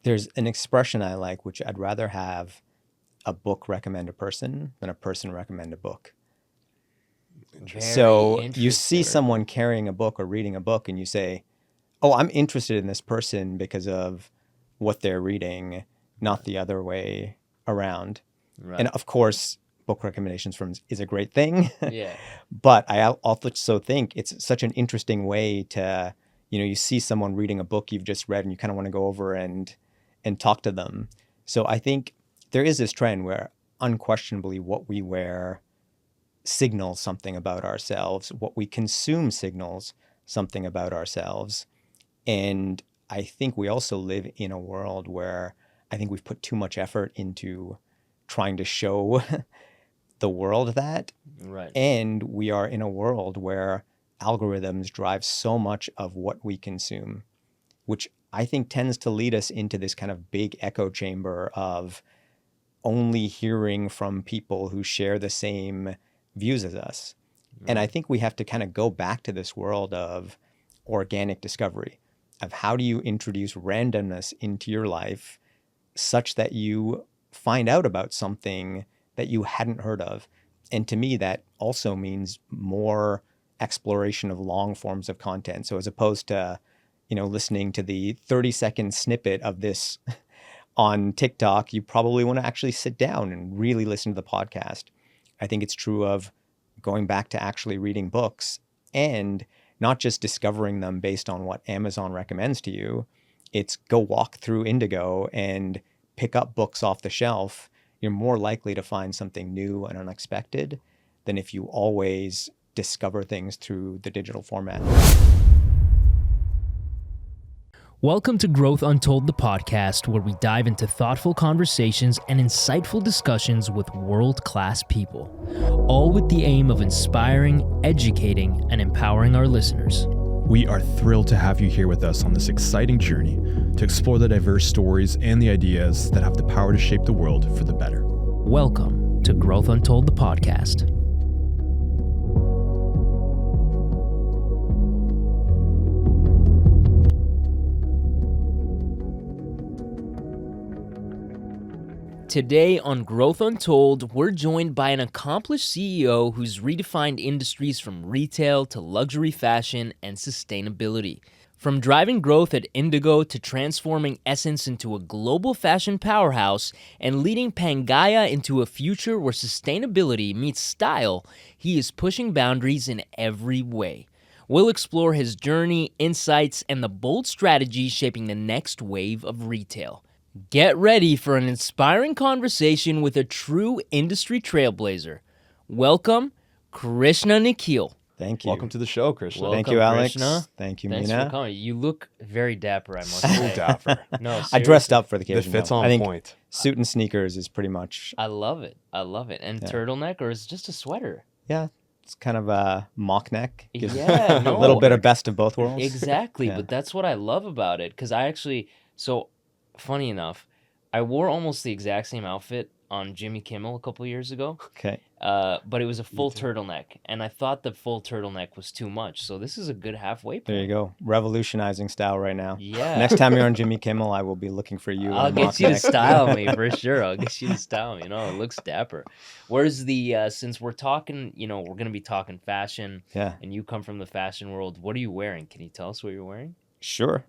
There's an expression I like, which I'd rather have a book recommend a person than a person recommend a book. Very So you see interesting. someone carrying a book or reading a book and you say, oh, I'm interested in this person because of what they're reading, not the other way around. Right. And of course, book recommendations from is a great thing. Yeah. But I also think it's such an interesting way to, you see someone reading a book you've just read and you kind of want to go over and talk to them. So I think there is this trend where unquestionably what we wear signals something about ourselves, what we consume signals something about ourselves. And I think we also live in a world where I think we've put too much effort into trying to show the world that. Right. And we are in a world where algorithms drive so much of what we consume, which I think tends to lead us into this kind of big echo chamber of only hearing from people who share the same views as us. Right. And I think we have to kind of go back to this world of organic discovery, of how do you introduce randomness into your life such that you find out about something that you hadn't heard of. And to me, that also means more exploration of long forms of content. So as opposed to, listening to the 30-second snippet of this on TikTok, you probably want to actually sit down and really listen to the podcast. I think it's true of going back to actually reading books and not just discovering them based on what Amazon recommends to you. It's go walk through Indigo and pick up books off the shelf. You're more likely to find something new and unexpected than if you always discover things through the digital format. Welcome to Growth Untold, the podcast, where we dive into thoughtful conversations and insightful discussions with world-class people, all with the aim of inspiring, educating, and empowering our listeners. We are thrilled to have you here with us on this exciting journey to explore the diverse stories and the ideas that have the power to shape the world for the better. Welcome to Growth Untold, the podcast. Today on Growth Untold, we're joined by an accomplished CEO who's redefined industries from retail to luxury fashion and sustainability. From driving growth at Indigo to transforming SSENSE into a global fashion powerhouse and leading PANGAIA into a future where sustainability meets style, he is pushing boundaries in every way. We'll explore his journey, insights, and the bold strategies shaping the next wave of retail. Get ready for an inspiring conversation with a true industry trailblazer. Welcome, Krishna Nikhil. Thank you. Welcome to the show, Krishna. Welcome, Thank you, Alex. Krishna. Thank you, Thanks Mina. for coming. You look very dapper, I must So say. dapper. No, I dressed seriously. up for the The occasion. fit's though. on I think point. suit and sneakers is pretty much, I love it. And Yeah. turtleneck, or is it just a sweater? it's kind of a mock neck. Gives Yeah, a no. little bit of best of both worlds. Exactly, Yeah. but that's what I love about it. Because so funny enough, I wore almost the exact same outfit on Jimmy Kimmel a couple years ago, Okay. but it was a full too. turtleneck, and I thought the full turtleneck was too much. So this is a good halfway point. There you go. Revolutionizing style right now. Yeah. Next time you're on Jimmy Kimmel, I will be looking for you. in I'll a get mock you to neck. style me for sure. I'll get you to style me. It looks dapper. Where's the since we're talking, we're gonna be talking fashion, Yeah, and you come from the fashion world. What are you wearing? Can you tell us what you're wearing? sure.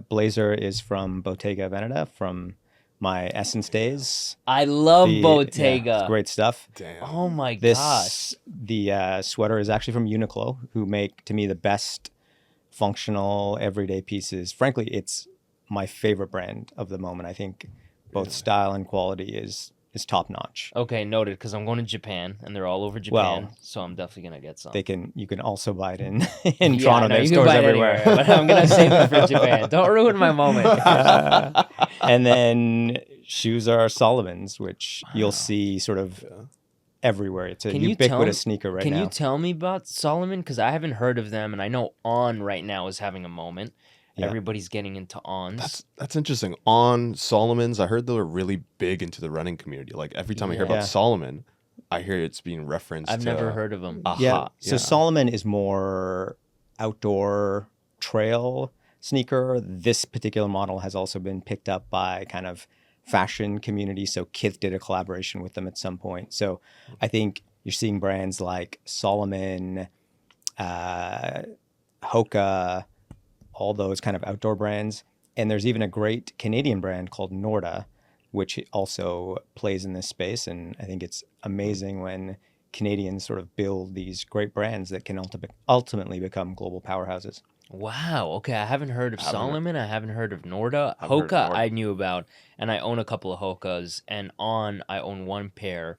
Blazer is from Bottega Veneta from my Essence days. I love Yeah, Bottega. it's great stuff. Damn. Oh my gosh. The sweater is actually from Uniqlo, who make, to me, the best functional everyday pieces. Frankly, it's my favorite brand of the moment. I think both style and quality is top notch. Okay, noted. Because I'm going to Japan, and they're all over Japan, Well, so I'm definitely gonna get some. You can also buy it in in Yeah, Toronto. no, There's you can stores buy it everywhere. anywhere, but I'm gonna save it for Japan. Don't ruin my moment. And then shoes are Solomon's, which you'll see sort of everywhere. It's a Can you tell ubiquitous me- sneaker right Can now. you tell me about Solomon? Because I haven't heard of them, and I know On right now is having a moment. Yeah. Everybody's getting into Ons. That's interesting. On Solomon's, I heard they were really big into the running community. Like every time I hear Yeah. about Solomon, I hear it's being referenced. I've to, never heard of them. Aha. Yeah. So Solomon is more outdoor trail sneaker. This particular model has also been picked up by kind of fashion community. So Kith did a collaboration with them at some point. So I think you're seeing brands like Solomon, Hoka, all those kind of outdoor brands. And there's even a great Canadian brand called Norda, which also plays in this space. And I think it's amazing when Canadians sort of build these great brands that can ultimately become global powerhouses. Wow. Okay. I haven't heard of Solomon. I haven't heard of Norda. I've heard of Hoka Norda. I knew about, and I own a couple of Hokas. And I own one pair.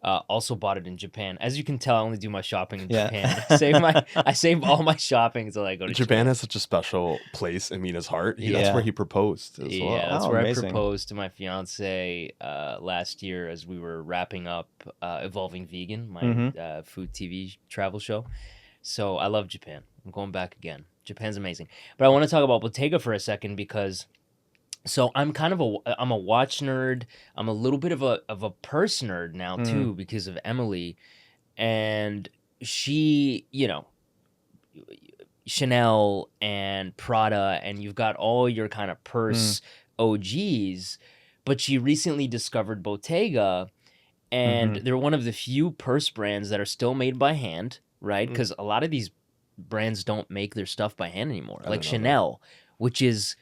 Also bought it in Japan. As you can tell, I only do my shopping in Yeah. Japan. I save all my shopping until I go to Japan has such a special place in Mina's heart. Yeah. That's where he proposed as Yeah, well. that's Oh, where amazing. I proposed to my fiance last year as we were wrapping up Evolving Vegan, my food TV travel show. So I love Japan. I'm going back again. Japan's amazing. But I want to talk about Bottega for a second because so I'm kind of I'm a watch nerd. I'm a little bit of a purse nerd now too because of Emily, and she, Chanel and Prada, and you've got all your kind of purse OGs, but she recently discovered Bottega, and they're one of the few purse brands that are still made by hand, right? Because a lot of these brands don't make their stuff by hand anymore. Like didn't know that. Chanel, which is,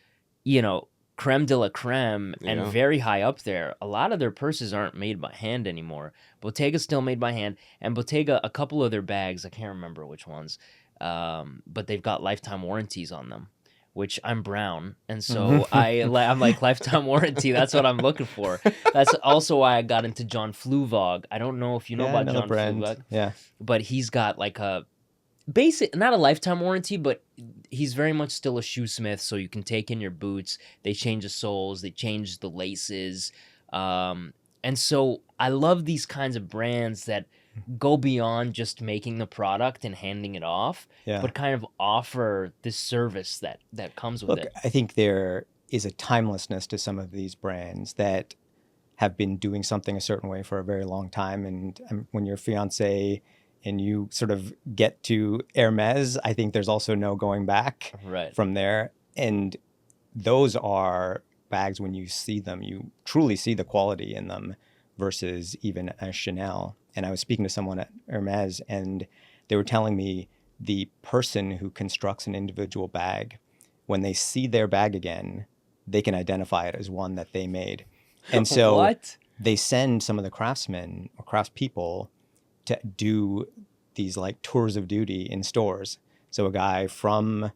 creme de la creme and Yeah. very high up there. A lot of their purses aren't made by hand anymore. Bottega's still made by hand, and Bottega, a couple of their bags, I can't remember which ones, but they've got lifetime warranties on them, which I'm brown, and so I'm like, lifetime warranty, that's what I'm looking for. That's also why I got into John Fluvog. I don't know if you know about another John brand. Fluvog, Yeah. but he's got like a basic, not a lifetime warranty, but he's very much still a shoesmith, so you can take in your boots, they change the soles, they change the laces, and so I love these kinds of brands that go beyond just making the product and handing it off, Yeah. but kind of offer this service that comes with Look, it. I think there is a timelessness to some of these brands that have been doing something a certain way for a very long time. And when your fiance and you sort of get to Hermes, I think there's also no going back Right. from there. And those are bags, when you see them, you truly see the quality in them versus even a Chanel. And I was speaking to someone at Hermes, and they were telling me the person who constructs an individual bag, when they see their bag again, they can identify it as one that they made. And so What? they send some of the craftsmen or craftspeople to do these like tours of duty in stores. So a guy from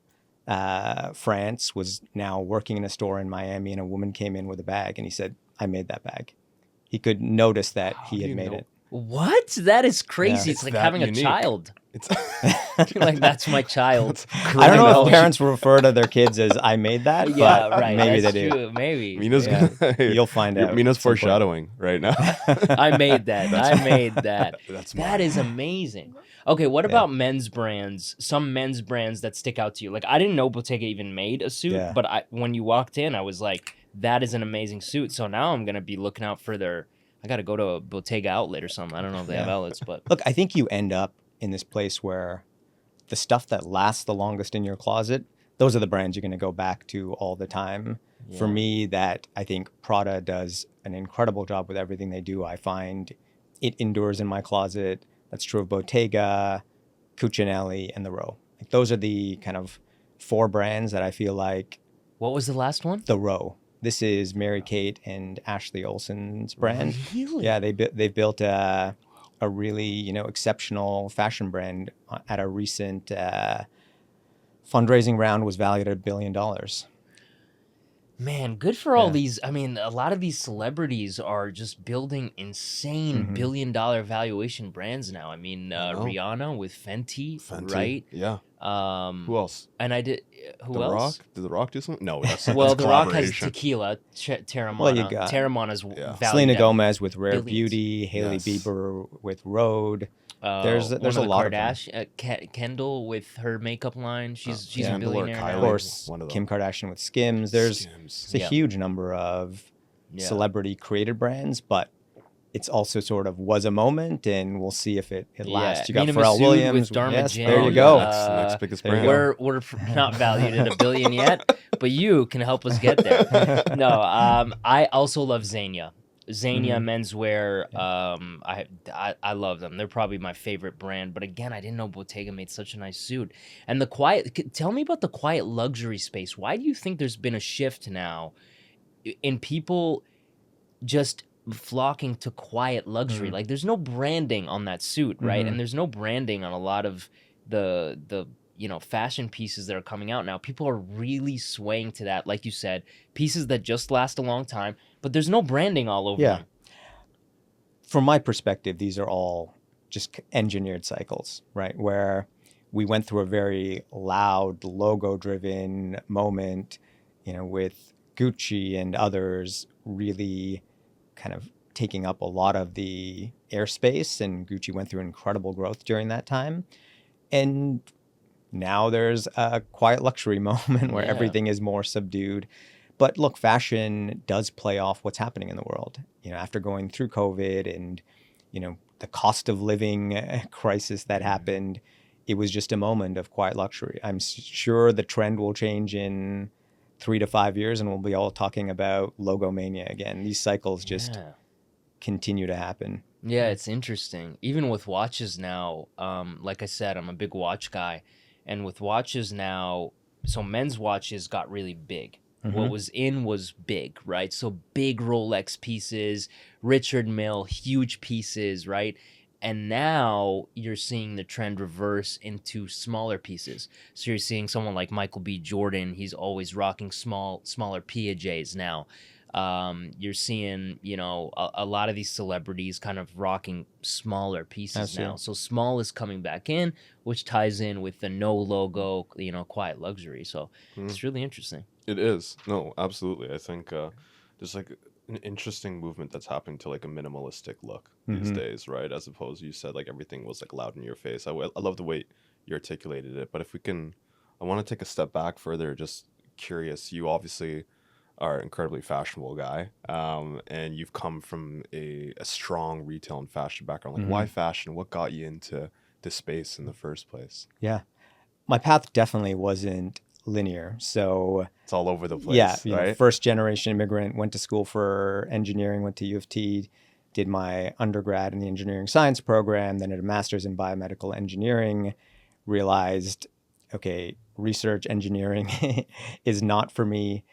France was now working in a store in Miami, and a woman came in with a bag, and he said, "I made that bag." He could notice that he do had you made know? it. What? That is crazy. Yeah. It's like that having unique. a child. It's Like, that's my child. I don't know if parents refer to their kids as "I made that," Yeah, but right. maybe that's they do. true. Maybe. Mina's Yeah. gonna, You'll find out Mina's at some point. foreshadowing right now. I made that. I made that. That's That mine. is amazing. Okay, what about men's brands? Some men's brands that stick out to you. Like, I didn't know Bottega even made a suit, Yeah. but when you walked in, I was like, that is an amazing suit. So now I'm gonna be looking out for I got to go to a Bottega outlet or something. I don't know if they have Yeah. outlets, but Look, I think you end up in this place where the stuff that lasts the longest in your closet, those are the brands you're going to go back to all the time. For Yeah. me, that I think Prada does an incredible job with everything they do. I find it endures in my closet. That's true of Bottega, Cucinelli, and the Row. Like, those are the kind of four brands that I feel like what was the last one? the Row. This is Mary Kate and Ashley Olsen's brand. Really? Yeah, they built a really exceptional fashion brand at a recent fundraising round. Was valued at $1 billion. Man, good for all Yeah. these. I mean, a lot of these celebrities are just building insane billion-dollar valuation brands now. I mean, know. Rihanna with Fenty, Fenty. right? Yeah. Who else? And I did. Who The else? Rock? Did The Rock do something? No, that's Well, that's The Rock has collaboration. tequila, Terramana. Well, you got- Terramana's Yeah. valued Selena at Gomez with Rare billions. Beauty, Haley Yes. Bieber with Rhode. There's one a of the lot of them. Kendall with her makeup line. She's a Kendall or billionaire Kylie. now. Of course, One of them. Kim Kardashian with Skims. There's Skims. a Yeah. huge number of Yeah. celebrity created brands, but it's also sort of was a moment, and we'll see if it lasts. You got Mina Pharrell Masood Williams. with Dharma Yes, Jam. there you Oh, go. yeah, that's the next biggest there you brand. go. We're not valued at $1 billion yet, but you can help us get there. No, I also love Zegna. Zegna menswear. I love them. They're probably my favorite brand. But again, I didn't know Bottega made such a nice suit. And the tell me about the quiet luxury space. Why do you think there's been a shift now in people just flocking to quiet luxury? Like, there's no branding on that suit, right? And there's no branding on a lot of the fashion pieces that are coming out now. People are really swaying to that, like you said, pieces that just last a long time, but there's no branding all over them. From my perspective, these are all just engineered cycles, right? Where we went through a very loud, logo-driven moment, with Gucci and others really kind of taking up a lot of the airspace, and Gucci went through incredible growth during that time. And now there's a quiet luxury moment where everything is more subdued. But look, fashion does play off what's happening in the world. After going through COVID and, the cost of living crisis that happened, it was just a moment of quiet luxury. I'm sure the trend will change in 3 to 5 years, and we'll be all talking about logo mania again. These cycles just continue to happen. Yeah, it's interesting. Even with watches now, like I said, I'm a big watch guy. And with watches now, so men's watches got really big. What was in was big, right? So big Rolex pieces, Richard Mille, huge pieces, right? And now you're seeing the trend reverse into smaller pieces. So you're seeing someone like Michael B. Jordan. He's always rocking smaller Piagets now. You're seeing, a lot of these celebrities kind of rocking smaller pieces now. So small is coming back in, which ties in with the no logo, quiet luxury. So it's really interesting. It is. No, absolutely. I think there's like an interesting movement that's happening to like a minimalistic look these days, right? As opposed to, you said like everything was like loud in your face. I love the way you articulated it. But if we can, I want to take a step back further, just curious. You obviously are an incredibly fashionable guy, and you've come from a strong retail and fashion background. Like, why fashion? What got you into this space in the first place? Yeah. My path definitely wasn't linear. So it's all over the place. Right? First generation immigrant, went to school for engineering, went to U of T, did my undergrad in the engineering science program, then did a master's in biomedical engineering, realized, okay, research engineering is not for me.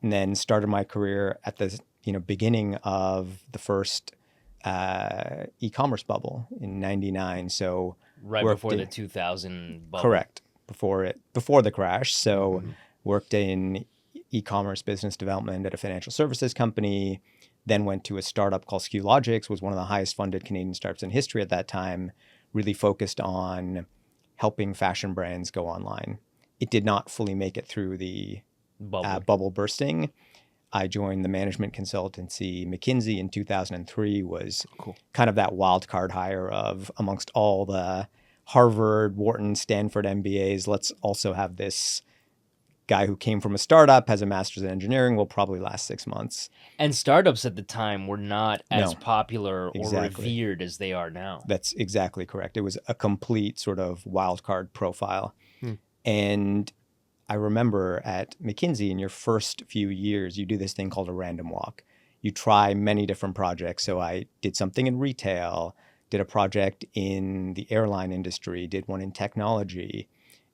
And then started my career at the beginning of the first e-commerce bubble in '99. So right before the 2000 bubble. Correct. Before the crash. So worked in e-commerce business development at a financial services company, then went to a startup called SKULogics, was one of the highest funded Canadian startups in history at that time, really focused on helping fashion brands go online. It did not fully make it through the bubble bursting. I joined the management consultancy McKinsey in 2003, was kind of that wild card hire of amongst all the Harvard, Wharton, Stanford MBAs, let's also have this guy who came from a startup, has a master's in engineering, will probably last 6 months. And startups at the time were not as popular or revered as they are now. That's exactly correct. It was a complete sort of wild card profile. And I remember at McKinsey, in your first few years, you do this thing called a random walk. You try many different projects. So I did something in retail, did a project in the airline industry, did one in technology.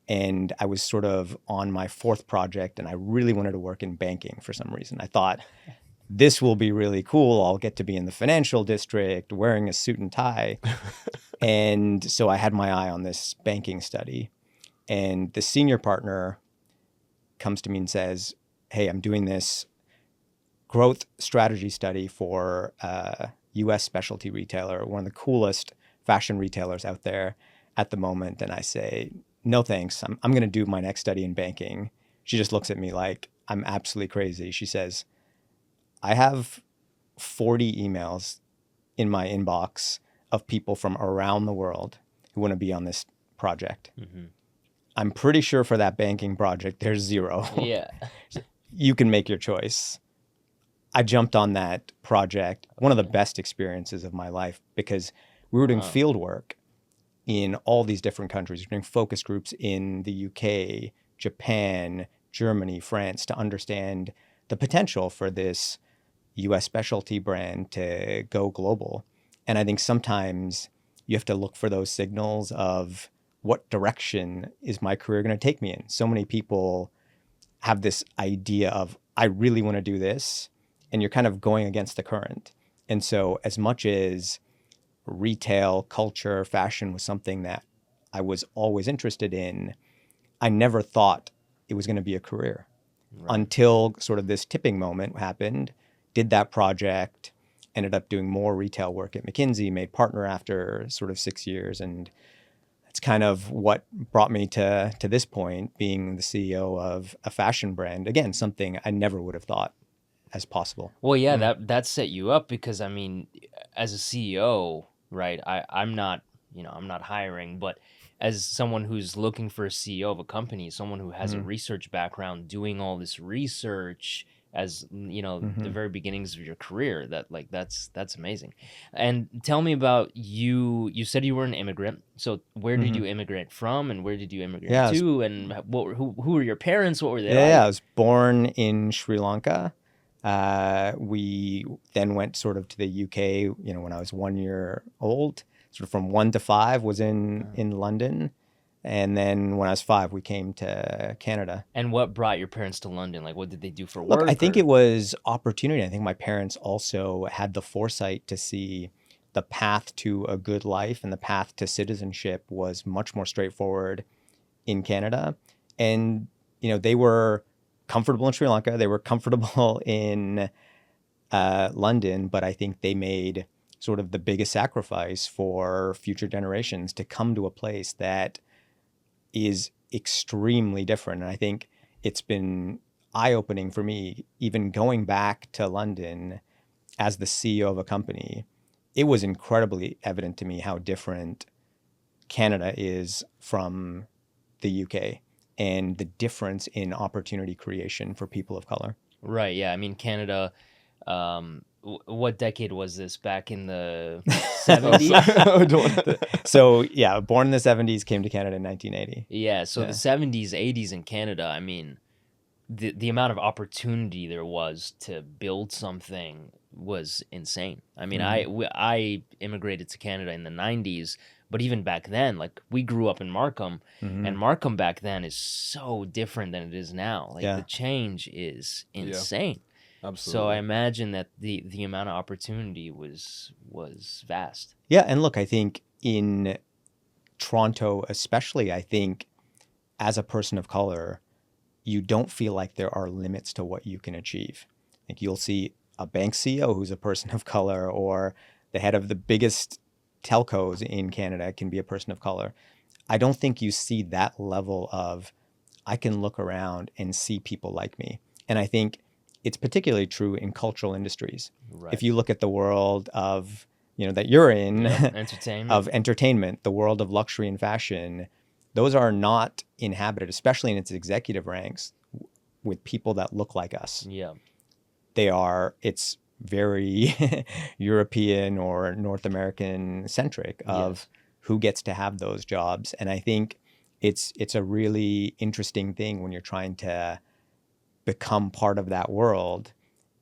And I was sort of on my fourth project, and I really wanted to work in banking for some reason. I thought, this will be really cool. I'll get to be in the financial district wearing a suit and tie. And so I had my eye on this banking study. And the senior partner comes to me and says, hey, I'm doing this growth strategy study for a U.S. specialty retailer, one of the coolest fashion retailers out there at the moment. And I say, no, thanks. I'm going to do my next study in banking. She just looks at me like I'm absolutely crazy. She says, I have 40 emails in my inbox of people from around the world who want to be on this project. I'm pretty sure for that banking project, there's 0. Yeah. You can make your choice. I jumped on that project, one of the best experiences of my life, because we were doing field work in all these different countries. We were doing focus groups in the UK, Japan, Germany, France, to understand the potential for this US specialty brand to go global. And I think sometimes you have to look for those signals of what direction is my career going to take me in. So many people have this idea of, I really want to do this, and you're kind of going against the current. And so as much as retail, culture, fashion was something that I was always interested in, I never thought it was going to be a career until sort of this tipping moment happened. Did that project, ended up doing more retail work at McKinsey, made partner after sort of 6 years. And it's kind of what brought me to this point, being the CEO of a fashion brand. Again, something I never would have thought as possible. Well, yeah, that set you up because, I mean, as a CEO, right, I'm not, I'm not hiring, but as someone who's looking for a CEO of a company, someone who has a research background, doing all this research as, the very beginnings of your career, that's amazing. And tell me about you said you were an immigrant. So where did you immigrate from, and where did you immigrate to, and who were your parents? What were they like? Yeah, I was born in Sri Lanka. We then went sort of to the UK, when I was 1 year old. Sort of from 1 to 5 was in London. And then when I was 5, we came to Canada. And what brought your parents to London? Like, what did they do for work? Look, I think it was opportunity. I think my parents also had the foresight to see the path to a good life, and the path to citizenship was much more straightforward in Canada. And, they were comfortable in Sri Lanka. They were comfortable in London, but I think they made sort of the biggest sacrifice for future generations to come to a place that is extremely different. And I think it's been eye-opening for me, even going back to London as the CEO of a company. It was incredibly evident to me how different Canada is from the UK, and the difference in opportunity creation for people of color. Right. Yeah. I mean, Canada, what decade was this? Back in the 70s? So, yeah, born in the 70s, came to Canada in 1980. Yeah. So the 70s, 80s in Canada, I mean, the amount of opportunity there was to build something was insane. I mean, I immigrated to Canada in the 90s, but even back then, like, we grew up in Markham, and Markham back then is so different than it is now. Like, the change is insane. Yeah, absolutely. So I imagine that the amount of opportunity was vast. Yeah, and look, I think in Toronto especially, I think as a person of color, you don't feel like there are limits to what you can achieve. Like, you'll see a bank CEO who's a person of color, or the head of the biggest telcos in Canada can be a person of color. I don't think you see that level of, I can look around and see people like me. And I think it's particularly true in cultural industries. Right. If you look at the world of, that you're in, entertainment, of entertainment, the world of luxury and fashion, those are not inhabited, especially in its executive ranks, with people that look like us. Yeah. It's very European or North American centric of who gets to have those jobs. And I think it's a really interesting thing when you're trying to become part of that world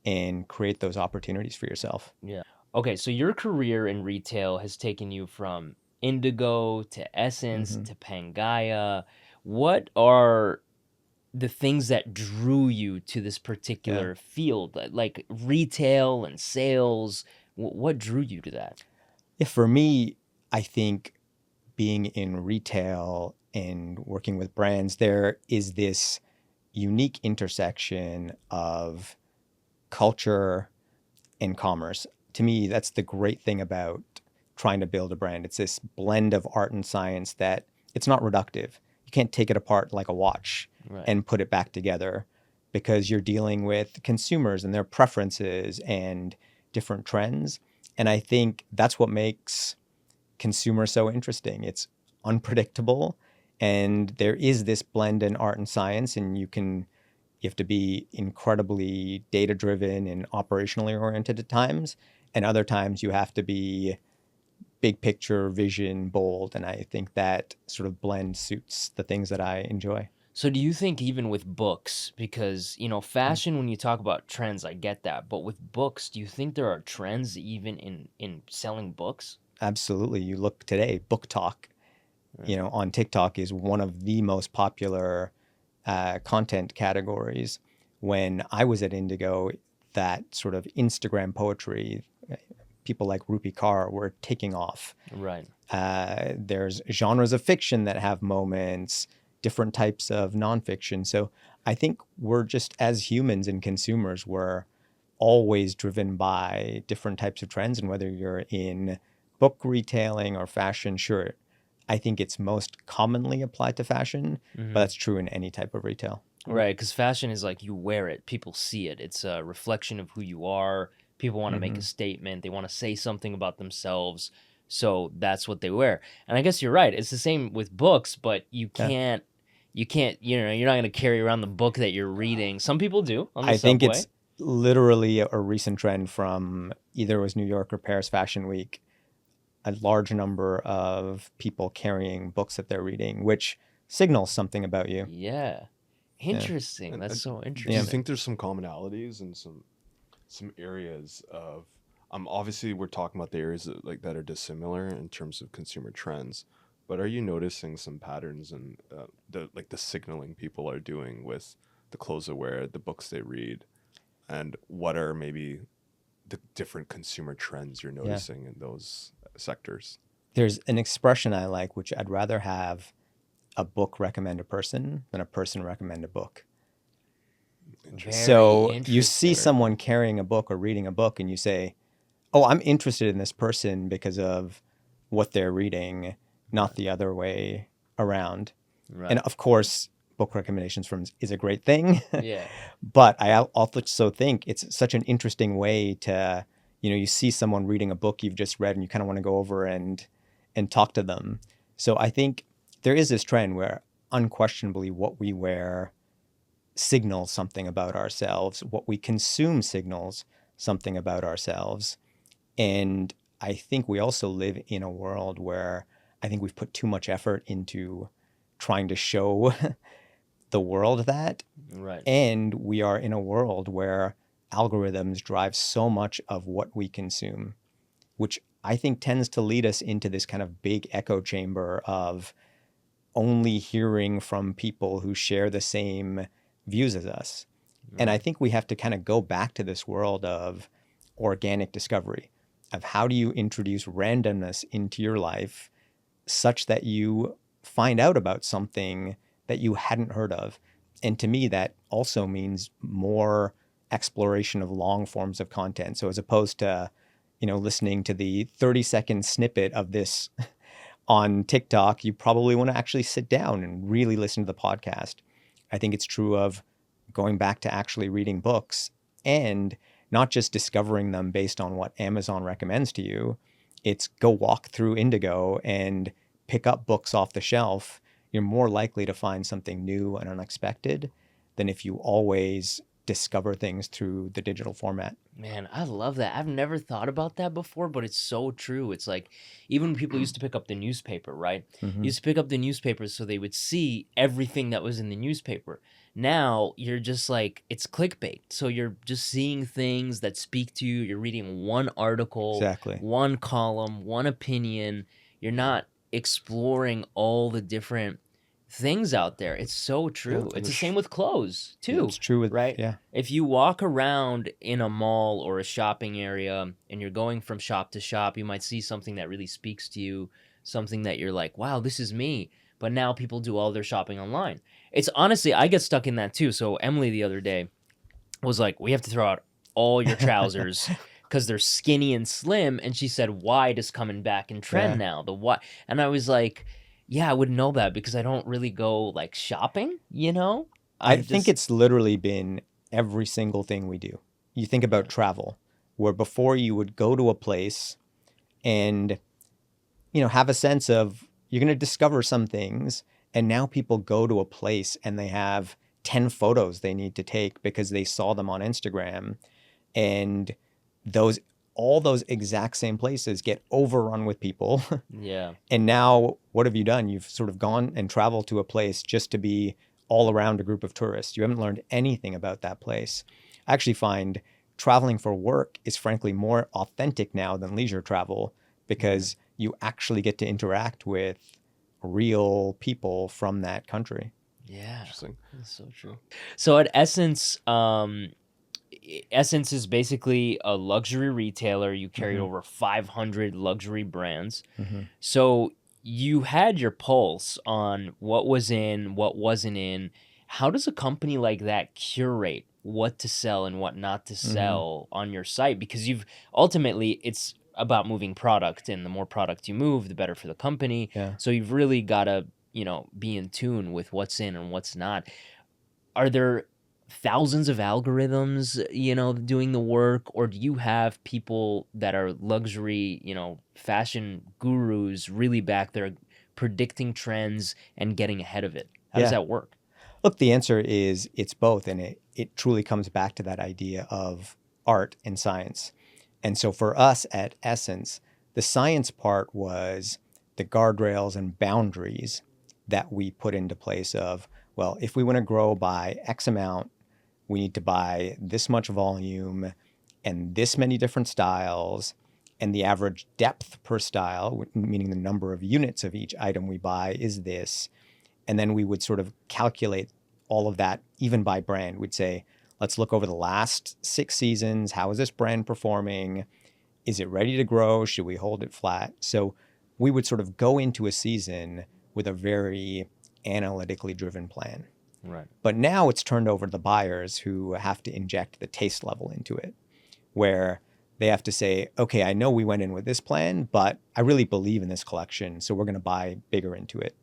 and create those opportunities for yourself. Yeah. Okay, so your career in retail has taken you from Indigo to SSENSE to PANGAIA. What are the things that drew you to this particular field, like retail and sales? What drew you to that? Yeah, for me, I think being in retail and working with brands, there is this unique intersection of culture and commerce. To me, that's the great thing about trying to build a brand. It's this blend of art and science that it's not reductive. You can't take it apart like a watch and put it back together, because you're dealing with consumers and their preferences and different trends. And I think that's what makes consumer so interesting. It's unpredictable, and there is this blend in art and science, and you can, You have to be incredibly data driven and operationally oriented at times. And other times you have to be big picture, vision, bold. And I think that sort of blend suits the things that I enjoy. So do you think even with books, because, you know, fashion, when you talk about trends, I get that. But with books, do you think there are trends even in selling books? Absolutely. You look today, book talk, on TikTok is one of the most popular content categories. When I was at Indigo, that sort of Instagram poetry, people like Rupi Kaur were taking off. Right. There's genres of fiction that have moments, different types of nonfiction. So I think we're just, as humans and consumers, we're always driven by different types of trends. And whether you're in book retailing or fashion, sure, I think it's most commonly applied to fashion, but that's true in any type of retail. Right, because fashion is like you wear it, people see it. It's a reflection of who you are. People want to make a statement. They want to say something about themselves. So that's what they wear. And I guess you're right. It's the same with books, but you can't, you're not going to carry around the book that you're reading. Some people do on the I think subway. it's literally a recent trend from either it was New York or Paris Fashion Week, a large number of people carrying books that they're reading, which signals something about you. Yeah. Interesting. And That's so do interesting. you think there's some commonalities and some areas of obviously we're talking about the areas that are dissimilar in terms of consumer trends, but are you noticing some patterns in the signaling people are doing with the clothes they wear, the books they read, and what are maybe the different consumer trends you're noticing in those sectors? There's an expression I like, which I'd rather have a book recommend a person than a person recommend a book. So you see interesting. someone carrying a book or reading a book and you say, oh, I'm interested in this person because of what they're reading, not the other way around. Right. And of course, book recommendations from is a great thing. Yeah. But I also think it's such an interesting way to, you see someone reading a book you've just read and you kind of want to go over and talk to them. So I think there is this trend where unquestionably what we wear signals something about ourselves. What we consume signals something about ourselves. And I think we also live in a world where I think we've put too much effort into trying to show the world that. Right. And we are in a world where algorithms drive so much of what we consume, which I think tends to lead us into this kind of big echo chamber of only hearing from people who share the same views as us. And I think we have to kind of go back to this world of organic discovery, of how do you introduce randomness into your life such that you find out about something that you hadn't heard of. And to me, that also means more exploration of long forms of content. So as opposed to, listening to the 30-second snippet of this on TikTok, you probably want to actually sit down and really listen to the podcast. I think it's true of going back to actually reading books and not just discovering them based on what Amazon recommends to you. It's go walk through Indigo and pick up books off the shelf. You're more likely to find something new and unexpected than if you always discover things through the digital format. Man, I love that. I've never thought about that before, but it's so true. It's like even when people used to pick up the newspaper, right? Used to pick up the newspaper so they would see everything that was in the newspaper. Now you're just like, it's clickbait. So you're just seeing things that speak to you. You're reading one article, Exactly. one column, one opinion. You're not exploring all the different things out there. It's so true. It's the same with clothes too. It's true with, right? Yeah. If you walk around in a mall or a shopping area and you're going from shop to shop, you might see something that really speaks to you, something that you're like, wow, this is me. But now people do all their shopping online. It's honestly, I get stuck in that too. So Emily the other day was like, we have to throw out all your trousers because they're skinny and slim. And she said, wide is coming back in trend now. The wide. And I was like, yeah, I wouldn't know that because I don't really go like shopping, I think it's literally been every single thing we do. You think about travel, where before you would go to a place and, have a sense of you're going to discover some things. And now people go to a place and they have 10 photos they need to take because they saw them on Instagram. And all those exact same places get overrun with people. Yeah. And now what have you done? You've sort of gone and traveled to a place just to be all around a group of tourists. You haven't learned anything about that place. I actually find traveling for work is frankly more authentic now than leisure travel because you actually get to interact with real people from that country. Yeah. Interesting. That's so true. So at Essence, Essence is basically a luxury retailer. You carry over 500 luxury brands. So you had your pulse on what was in, what wasn't in. How does a company like that curate what to sell and what not to sell on your site? Because ultimately it's about moving product, and the more product you move, the better for the company. Yeah. So you've really got to, be in tune with what's in and what's not. Are there thousands of algorithms, doing the work, or do you have people that are luxury, fashion gurus really back there predicting trends and getting ahead of it? How does Yeah. that work? Look, the answer is it's both. And it truly comes back to that idea of art and science. And so for us at Essence, the science part was the guardrails and boundaries that we put into place of, well, if we want to grow by X amount, we need to buy this much volume and this many different styles, and the average depth per style, meaning the number of units of each item we buy, is this. And then we would sort of calculate all of that, even by brand. We'd say, let's look over the last 6 seasons. How is this brand performing? Is it ready to grow? Should we hold it flat? So we would sort of go into a season with a very analytically driven plan. Right. But now it's turned over to the buyers who have to inject the taste level into it, where they have to say, okay, I know we went in with this plan, but I really believe in this collection, so we're going to buy bigger into it.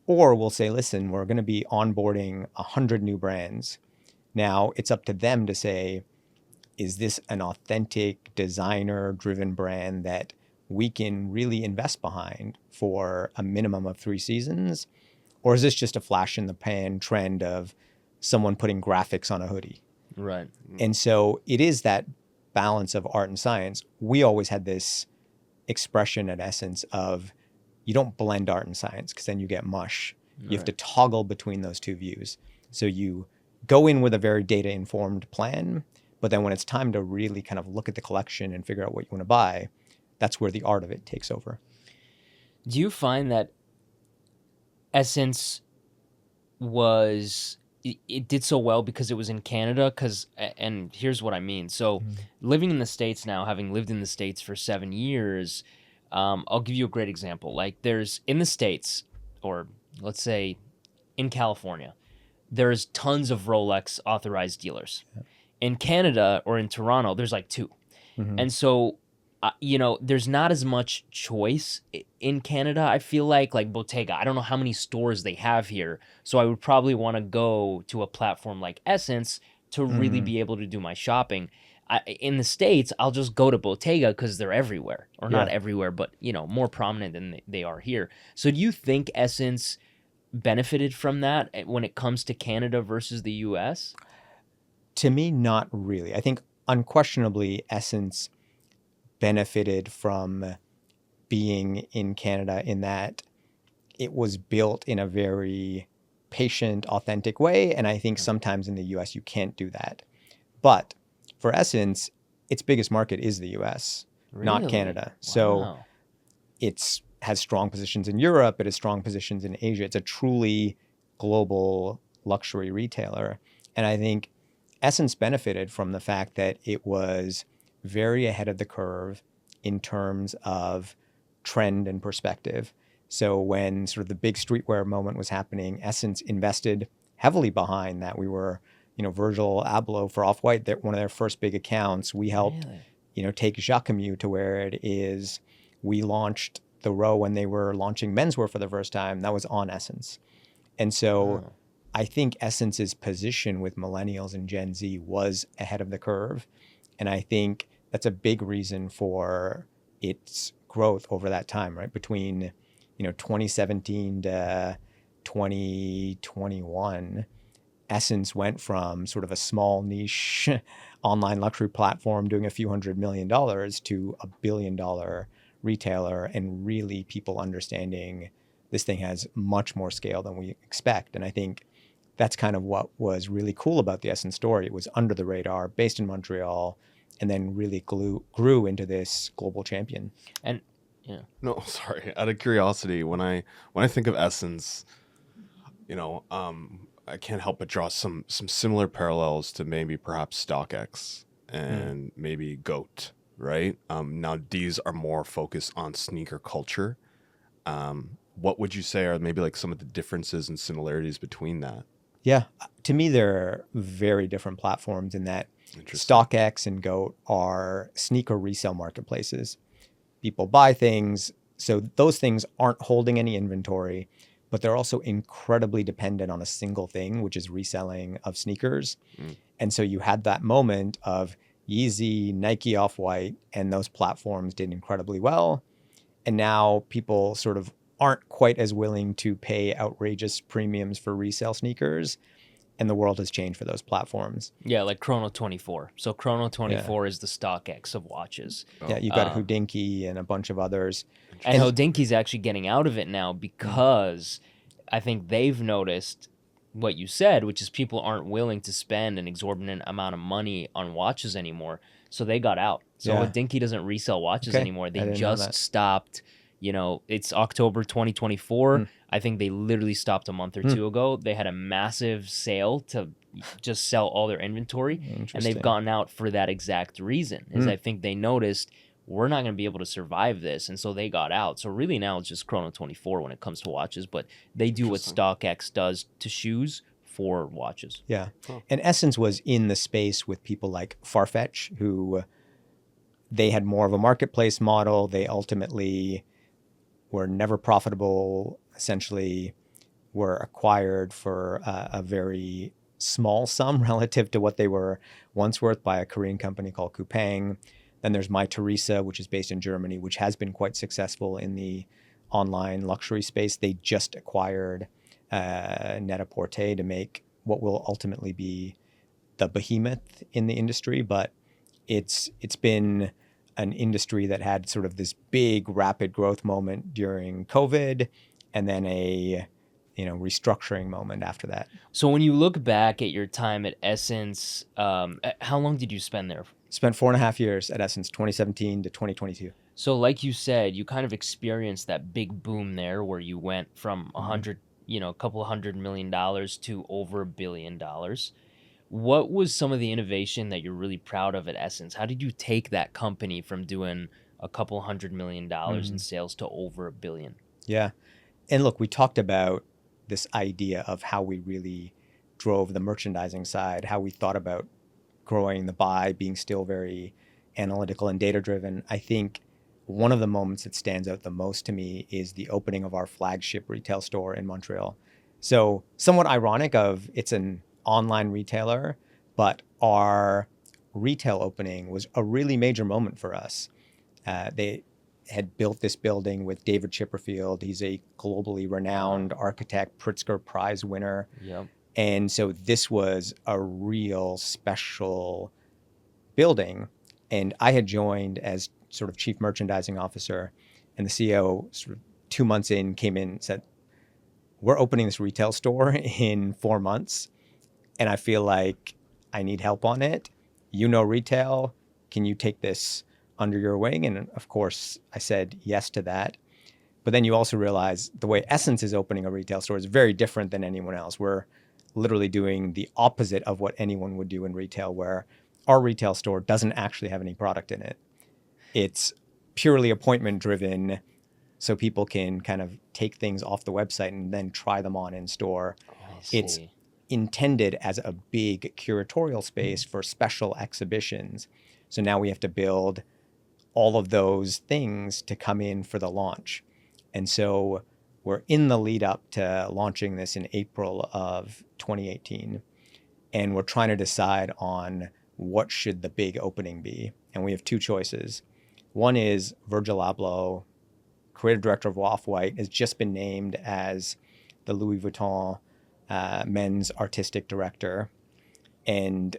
Or we'll say, listen, we're going to be onboarding 100 new brands. Now it's up to them to say, is this an authentic designer-driven brand that we can really invest behind for a minimum of 3 seasons? Or is this just a flash in the pan trend of someone putting graphics on a hoodie? Right. And so it is that balance of art and science. We always had this expression at Essence of you don't blend art and science because then you get mush. You have to toggle between those two views. So you go in with a very data-informed plan, but then when it's time to really kind of look at the collection and figure out what you want to buy, that's where the art of it takes over. Do you find that Essence it did so well because it was in Canada? And here's what I mean. So living in the States now, having lived in the States for 7 years, I'll give you a great example. Like there's in the States, or let's say in California, there's tons of Rolex authorized dealers. In Canada or in Toronto, there's like 2. And so there's not as much choice in Canada. I feel like Bottega, I don't know how many stores they have here. So I would probably want to go to a platform like Essence to really be able to do my shopping. In the States, I'll just go to Bottega because they're everywhere. Or not everywhere, but, more prominent than they are here. So do you think Essence benefited from that when it comes to Canada versus the US? To me, not really. I think unquestionably Essence benefited from being in Canada in that it was built in a very patient, authentic way. And I think sometimes in the US you can't do that. But for Essence, its biggest market is the US, not Canada. So it has strong positions in Europe, it has strong positions in Asia. It's a truly global luxury retailer. And I think Essence benefited from the fact that it was very ahead of the curve in terms of trend and perspective. So when sort of the big streetwear moment was happening, Essence invested heavily behind that. We were, Virgil Abloh for Off-White, one of their first big accounts. We helped, take Jacquemus to where it is. We launched the row when they were launching menswear for the first time. That was on Essence. And so I think Essence's position with millennials and Gen Z was ahead of the curve. And I think that's a big reason for its growth over that time, right? Between, 2017 to 2021, Essence went from sort of a small niche online luxury platform doing a few $100 million to a $1 billion retailer, and really people understanding this thing has much more scale than we expect. And I think that's kind of what was really cool about the Essence story. It was under the radar, based in Montreal, and then really grew into this global champion. And yeah, No, sorry. Out of curiosity, when I think of Essence, I can't help but draw some similar parallels to maybe perhaps StockX and maybe Goat, right? Now these are more focused on sneaker culture. What would you say are maybe like some of the differences and similarities between that? Yeah, to me, they're very different platforms in that Interesting. StockX and Goat are sneaker resale marketplaces. People buy things, so those things aren't holding any inventory, but they're also incredibly dependent on a single thing, which is reselling of sneakers. And so you had that moment of Yeezy, Nike Off-White, and those platforms did incredibly well. And now people sort of aren't quite as willing to pay outrageous premiums for resale sneakers. And the world has changed for those platforms. yeah, like Chrono 24. So Chrono 24 is the StockX of watches. Yeah, you got Hodinkee and a bunch of others. And Hodinke's actually getting out of it now because I think they've noticed what you said, which is people aren't willing to spend an exorbitant amount of money on watches anymore. So they got out. So Yeah. Hodinkee doesn't resell watches Okay. anymore. I They didn't know just that. stopped. It's October 2024. I think they literally stopped a month or two ago. They had a massive sale to just sell all their inventory. And Interesting. they've gotten out for that exact reason. Is I think they noticed we're not going to be able to survive this. And so they got out. So really now it's just Chrono 24 when it comes to watches. But they do what StockX does to shoes for watches. Yeah. And Essence was in the space with people like Farfetch, who they had more of a marketplace model. They ultimately were never profitable, essentially were acquired for a very small sum relative to what they were once worth by a Korean company called Coupang. Then there's My Teresa, which is based in Germany, which has been quite successful in the online luxury space. They just acquired Net-a-Porter to make what will ultimately be the behemoth in the industry. But it's been an industry that had sort of this big rapid growth moment during COVID, and then a restructuring moment after that. So when you look back at your time at Essence, how long did you spend there? Spent 4.5 years at Essence, 2017 to 2022. So like you said, you kind of experienced that big boom there where you went from a couple $100 million to over $1 billion. What was some of the innovation that you're really proud of at Essence? How did you take that company from doing a couple $100 million in sales to over $1 billion? Yeah. And look, we talked about this idea of how we really drove the merchandising side, how we thought about growing the buy, being still very analytical and data-driven. I think one of the moments that stands out the most to me is the opening of our flagship retail store in Montreal. So somewhat ironic of it's an online retailer, but our retail opening was a really major moment for us. They had built this building with David Chipperfield. He's a globally renowned architect, Pritzker Prize winner. Yep. And so this was a real special building. And I had joined as sort of chief merchandising officer, and the CEO sort of 2 months in came in and said, we're opening this retail store in 4 months, and I feel like I need help on it. You know retail. Can you take this under your wing? And of course, I said yes to that. But then you also realize the way Essence is opening a retail store is very different than anyone else. We're literally doing the opposite of what anyone would do in retail, where our retail store doesn't actually have any product in it. It's purely appointment driven, so people can kind of take things off the website and then try them on in store. It's intended as a big curatorial space for special exhibitions. So now we have to build all of those things to come in for the launch. And so we're in the lead up to launching this in April of 2018. And we're trying to decide on what should the big opening be. And we have two choices. One is Virgil Abloh, creative director of Off-White, has just been named as the Louis Vuitton men's artistic director. And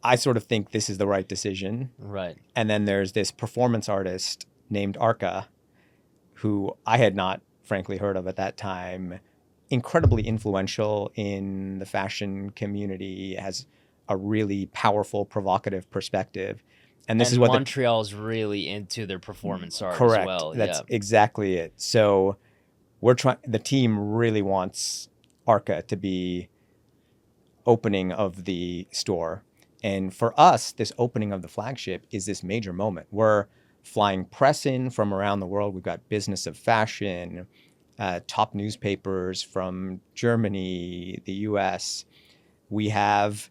I sort of think this is the right decision. Right. And then there's this performance artist named Arca, who I had not frankly heard of at that time, incredibly influential in the fashion community, has a really powerful, provocative perspective. And this is what Montreal's really into their performance art correct. as well. That's exactly it. So the team really wants Arca to be opening of the store. And for us, this opening of the flagship is this major moment. We're flying press in from around the world. We've got Business of Fashion, top newspapers from Germany, the US. We have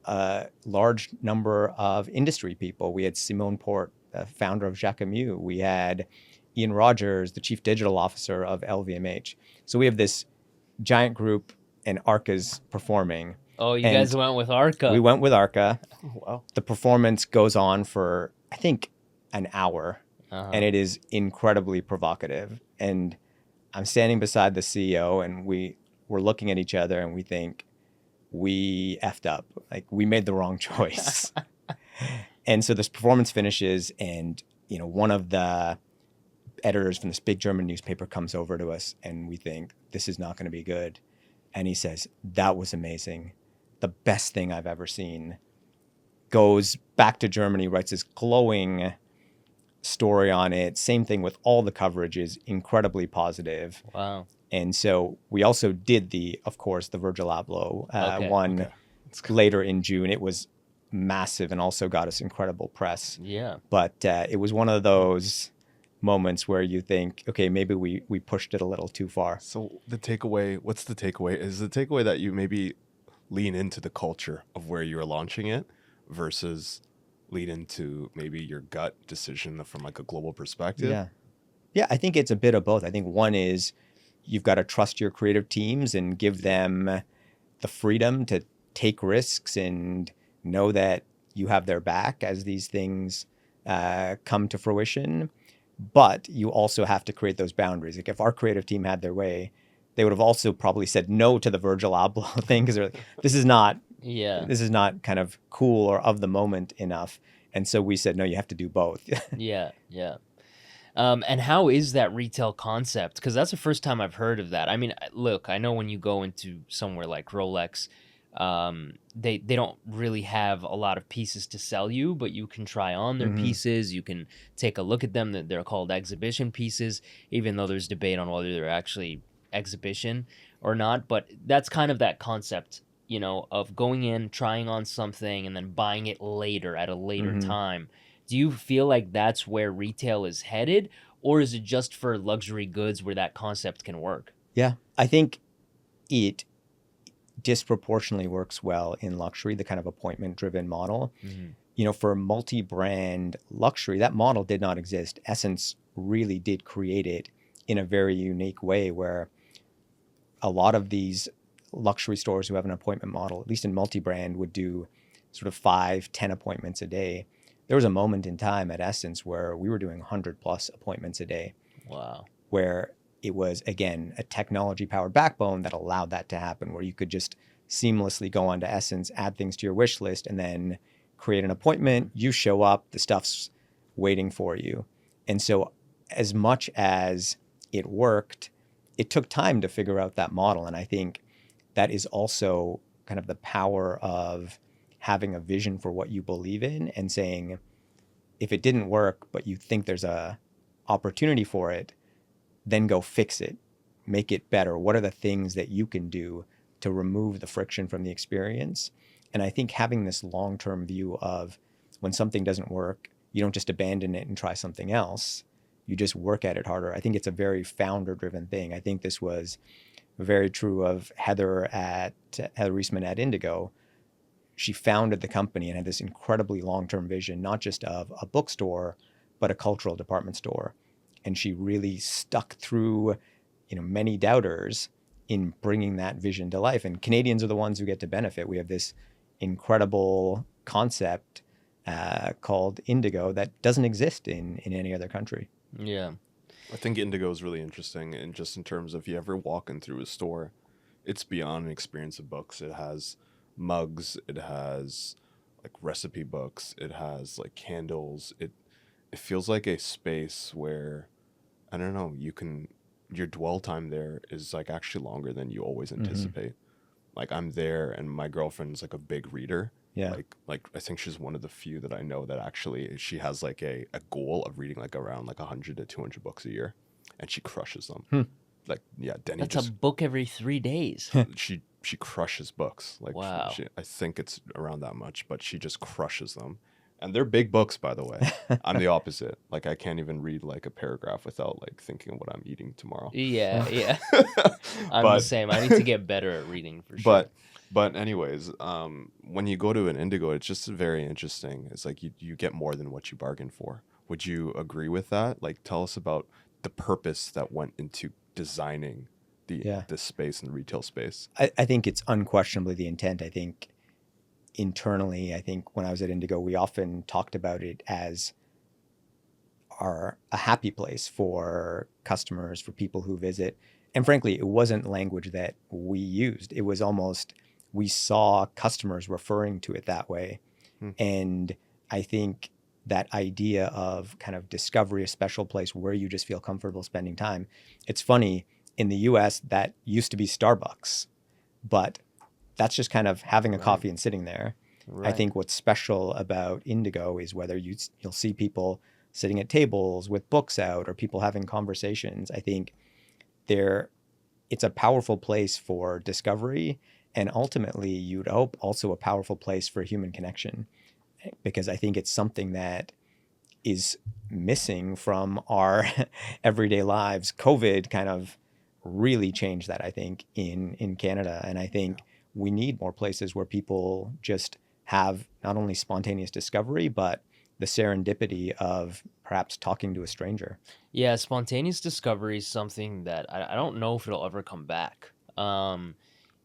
a large number of industry people. We had Simone Port, the founder of Jacquemus. We had Ian Rogers, the chief digital officer of LVMH. So we have this giant group, and Arca's performing. Oh, you guys went with Arca. We went with Arca. Oh, wow. The performance goes on for, I think, an hour, and it is incredibly provocative. And I'm standing beside the CEO, and we're looking at each other, and we think, we effed up. Like, we made the wrong choice. And so this performance finishes, and one of the editors from this big German newspaper comes over to us, and we think, this is not going to be good. And he says, that was amazing. The best thing I've ever seen. Goes back to Germany, writes this glowing story on it. Same thing with all the coverage is incredibly positive. Wow. And so we also did of course, the Virgil Abloh one later in June. It was massive and also got us incredible press. Yeah. But it was one of those moments where you think, okay, maybe we pushed it a little too far. So what's the takeaway? Is the takeaway that you maybe lean into the culture of where you're launching it versus lead into maybe your gut decision from like a global perspective? Yeah, I think it's a bit of both. I think one is you've got to trust your creative teams and give them the freedom to take risks and know that you have their back as these things come to fruition. But you also have to create those boundaries. Like if our creative team had their way, they would have also probably said no to the Virgil Abloh thing because they're like, this is not kind of cool or of the moment enough. And so we said, no, you have to do both. Yeah. And how is that retail concept? Because that's the first time I've heard of that. I mean, look, I know when you go into somewhere like Rolex, they don't really have a lot of pieces to sell you, but you can try on their pieces. You can take a look at them. They're called exhibition pieces, even though there's debate on whether they're actually exhibition or not. But that's kind of that concept, of going in, trying on something, and then buying it later at a later time. Do you feel like that's where retail is headed, or is it just for luxury goods where that concept can work? Yeah, I think it disproportionately works well in luxury, the kind of appointment-driven model. For multi-brand luxury, that model did not exist. Essence really did create it in a very unique way where a lot of these luxury stores who have an appointment model, at least in multi-brand, would do sort of 5-10 appointments a day. There was a moment in time at Essence where we were doing 100+ appointments a day. Wow. Where it was, again, a technology-powered backbone that allowed that to happen, where you could just seamlessly go onto Essence, add things to your wish list, and then create an appointment. You show up, the stuff's waiting for you. And so as much as it worked, it took time to figure out that model. And I think that is also kind of the power of having a vision for what you believe in and saying, if it didn't work, but you think there's a opportunity for it, then go fix it, make it better. What are the things that you can do to remove the friction from the experience? And I think having this long-term view of when something doesn't work, you don't just abandon it and try something else. You just work at it harder. I think it's a very founder-driven thing. I think this was very true of Heather Reisman at Indigo. She founded the company and had this incredibly long-term vision, not just of a bookstore, but a cultural department store. And she really stuck through, many doubters in bringing that vision to life. And Canadians are the ones who get to benefit. We have this incredible concept called Indigo that doesn't exist in any other country. Yeah. I think Indigo is really interesting, and just in terms of if you ever walk in through a store, it's beyond an experience of books. It has mugs, it has like recipe books, it has like candles. It feels like a space where, I don't know, your dwell time there is like actually longer than you always anticipate. Like I'm there and my girlfriend's like a big reader. Yeah. Like I think she's one of the few that I know that actually she has like a goal of reading like around like 100 to 200 books a year, and she crushes them. Like, yeah, Denny That's a book every 3 days. she crushes books. Like, Wow. I think it's around that much, but she just crushes them. And they're big books, by the way. I'm the opposite. Like, I can't even read like a paragraph without like thinking of what I'm eating tomorrow. Yeah. I'm But- the same. I need to get better at reading for sure. But anyways, when you go to an Indigo, it's just very interesting. It's like you get more than what you bargained for. Would you agree with that? Like, tell us about the purpose that went into designing the space and the retail space. I think it's unquestionably the intent. I think internally, I think when I was at Indigo, we often talked about it as a happy place for customers, for people who visit. And frankly, it wasn't language that we used. It was almost, we saw customers referring to it that way. And I think that idea of kind of discovery, a special place where you just feel comfortable spending time. It's funny, in the US, that used to be Starbucks, but that's just kind of having a coffee and sitting there. Right. I think what's special about Indigo is whether you'll see people sitting at tables with books out or people having conversations. I think it's a powerful place for discovery, and ultimately, you'd hope also a powerful place for human connection, because I think it's something that is missing from our everyday lives. COVID kind of really changed that, I think, in Canada. And I think we need more places where people just have not only spontaneous discovery, but the serendipity of perhaps talking to a stranger. Yeah, spontaneous discovery is something that I don't know if it'll ever come back.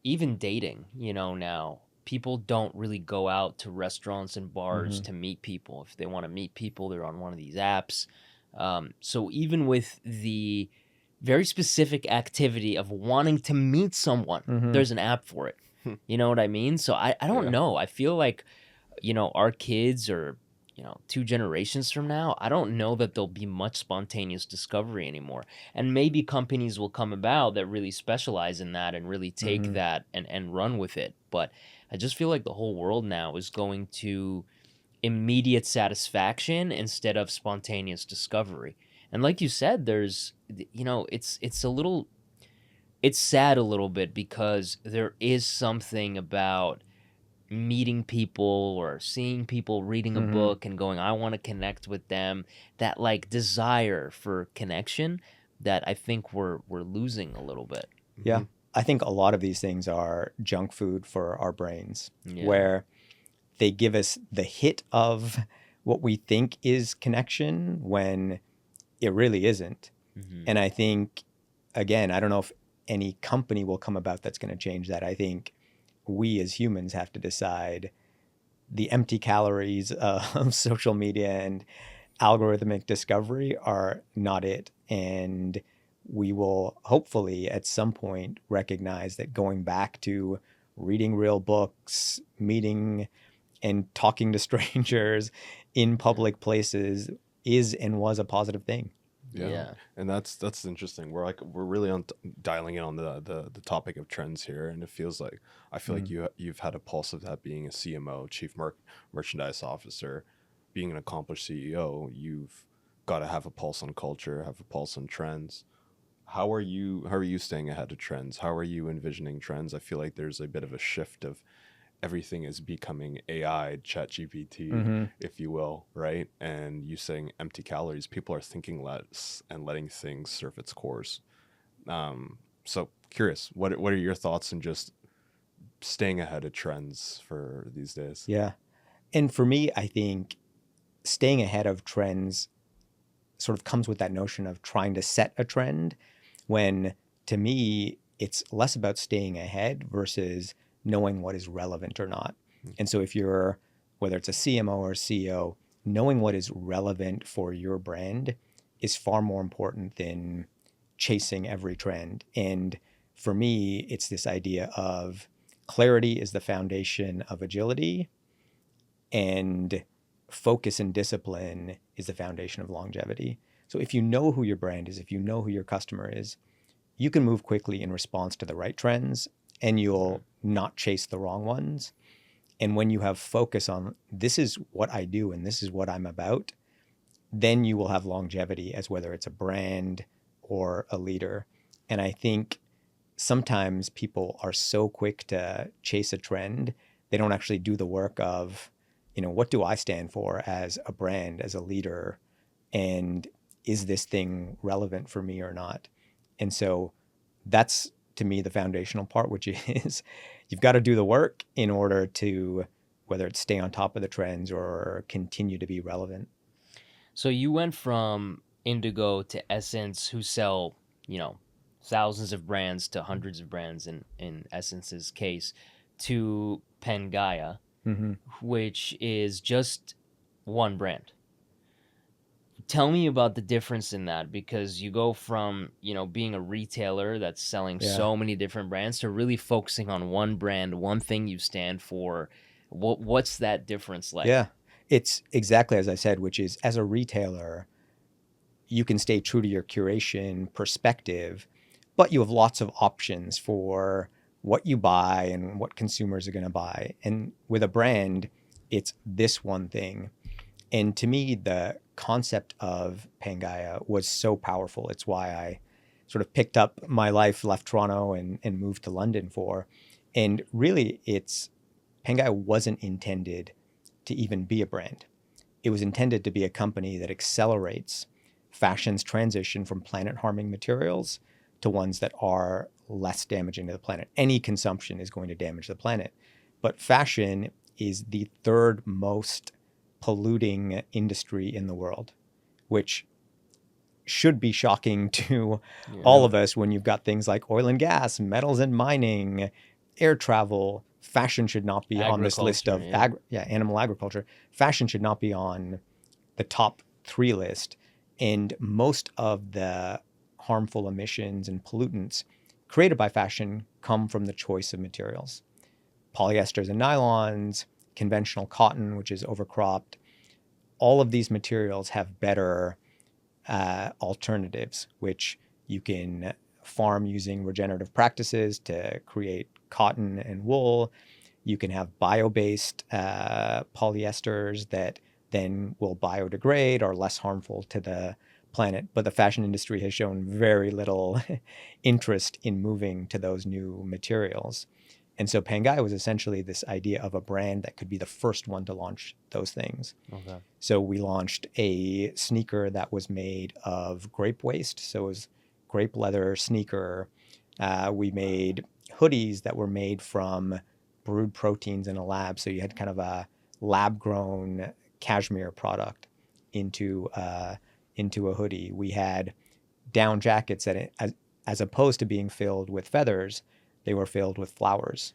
Even dating, now people don't really go out to restaurants and bars to meet people. If they want to meet people, they're on one of these apps. So even with the very specific activity of wanting to meet someone, there's an app for it. You know what I mean? So I don't know. I feel like, our kids or 2 generations from now, I don't know that there'll be much spontaneous discovery anymore. And maybe companies will come about that really specialize in that and really take that and run with it. But I just feel like the whole world now is going to immediate satisfaction instead of spontaneous discovery. And like you said, there's, it's sad a little bit, because there is something about meeting people or seeing people reading a book and going, I want to connect with them, that like desire for connection that I think we're losing a little bit. Yeah. I think a lot of these things are junk food for our brains, where they give us the hit of what we think is connection when it really isn't. And I think, again, I don't know if any company will come about that's going to change that. I think we as humans have to decide the empty calories of social media and algorithmic discovery are not it. And we will hopefully at some point recognize that going back to reading real books, meeting and talking to strangers in public places is and was a positive thing. Yeah. And that's interesting. We're really dialing in on the topic of trends here, and it feels like I feel like you've had a pulse of that, being a CMO, chief merchandise officer, being an accomplished CEO. You've got to have a pulse on culture, have a pulse on trends. How are you staying ahead of trends? How are you envisioning trends? I feel like there's a bit of a shift of everything is becoming AI, ChatGPT, if you will, right? And you saying empty calories, people are thinking less and letting things serve its course. So curious, what are your thoughts on just staying ahead of trends for these days? Yeah. And for me, I think staying ahead of trends sort of comes with that notion of trying to set a trend, when to me, it's less about staying ahead versus knowing what is relevant or not. And so if you're, whether it's a CMO or CEO, knowing what is relevant for your brand is far more important than chasing every trend. And for me, it's this idea of clarity is the foundation of agility, and focus and discipline is the foundation of longevity. So if you know who your brand is, if you know who your customer is, you can move quickly in response to the right trends, and you'll not chase the wrong ones. And when you have focus on this is what I do and this is what I'm about, then you will have longevity as whether it's a brand or a leader. And I think sometimes people are so quick to chase a trend, they don't actually do the work of, what do I stand for as a brand, as a leader? And is this thing relevant for me or not? And so that's, to me, the foundational part, which is you've got to do the work in order to, whether it's stay on top of the trends or continue to be relevant. So you went from Indigo to Essence, who sell, thousands of brands to hundreds of brands in Essence's case, to PANGAIA, which is just one brand. Tell me about the difference in that, because you go from, being a retailer that's selling so many different brands to really focusing on one brand, one thing you stand for. What's that difference like? Yeah, it's exactly as I said, which is as a retailer, you can stay true to your curation perspective, but you have lots of options for what you buy and what consumers are going to buy. And with a brand, it's this one thing. And to me, the concept of PANGAIA was so powerful. It's why I sort of picked up my life, left Toronto and moved to London for. And really, PANGAIA wasn't intended to even be a brand. It was intended to be a company that accelerates fashion's transition from planet-harming materials to ones that are less damaging to the planet. Any consumption is going to damage the planet. But fashion is the third most polluting industry in the world, which should be shocking to all of us when you've got things like oil and gas, metals and mining, air travel. Fashion should not be on this list of animal agriculture. Fashion should not be on the top 3 list. And most of the harmful emissions and pollutants created by fashion come from the choice of materials. Polyesters and nylons, conventional cotton, which is overcropped. All of these materials have better alternatives, which you can farm using regenerative practices to create cotton and wool. You can have bio-based polyesters that then will biodegrade, are less harmful to the planet. But the fashion industry has shown very little interest in moving to those new materials. And so PANGAIA was essentially this idea of a brand that could be the first one to launch those things. Okay. So we launched a sneaker that was made of grape waste. So it was grape leather sneaker. We made hoodies that were made from brewed proteins in a lab. So you had kind of a lab-grown cashmere product into a hoodie. We had down jackets that, as opposed to being filled with feathers, they were filled with flowers.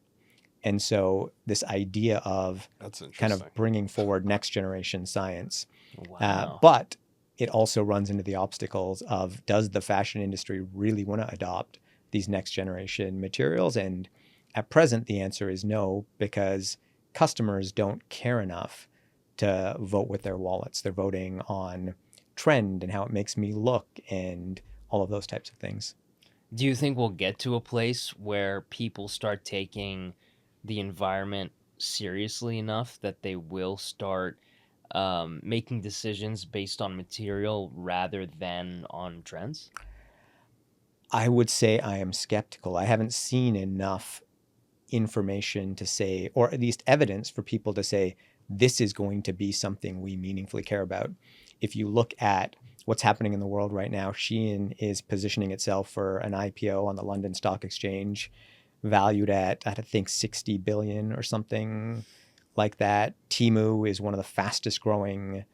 And so this idea of kind of bringing forward next generation science. Wow. But it also runs into the obstacles of, does the fashion industry really want to adopt these next generation materials? And at present, the answer is no, because customers don't care enough to vote with their wallets. They're voting on trend and how it makes me look and all of those types of things. Do you think we'll get to a place where people start taking the environment seriously enough that they will start making decisions based on material rather than on trends? I would say I am skeptical. I haven't seen enough information to say, or at least evidence for people to say, this is going to be something we meaningfully care about. If you look at what's happening in the world right now, Shein is positioning itself for an IPO on the London Stock Exchange, valued at, I think, 60 billion or something like that. Temu is one of the fastest growing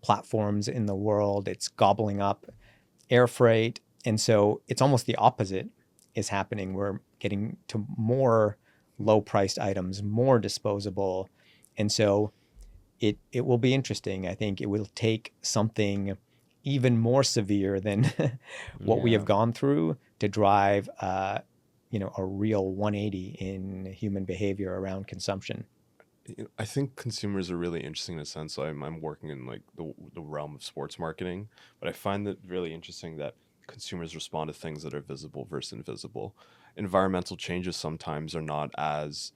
platforms in the world. It's gobbling up air freight. And so it's almost the opposite is happening. We're getting to more low-priced items, more disposable. And so it will be interesting. I think it will take something even more severe than what we have gone through to drive a real 180 in human behavior around consumption. I think consumers are really interesting in a sense. So I'm working in like the realm of sports marketing, but I find it really interesting that consumers respond to things that are visible versus invisible. Environmental changes sometimes are not as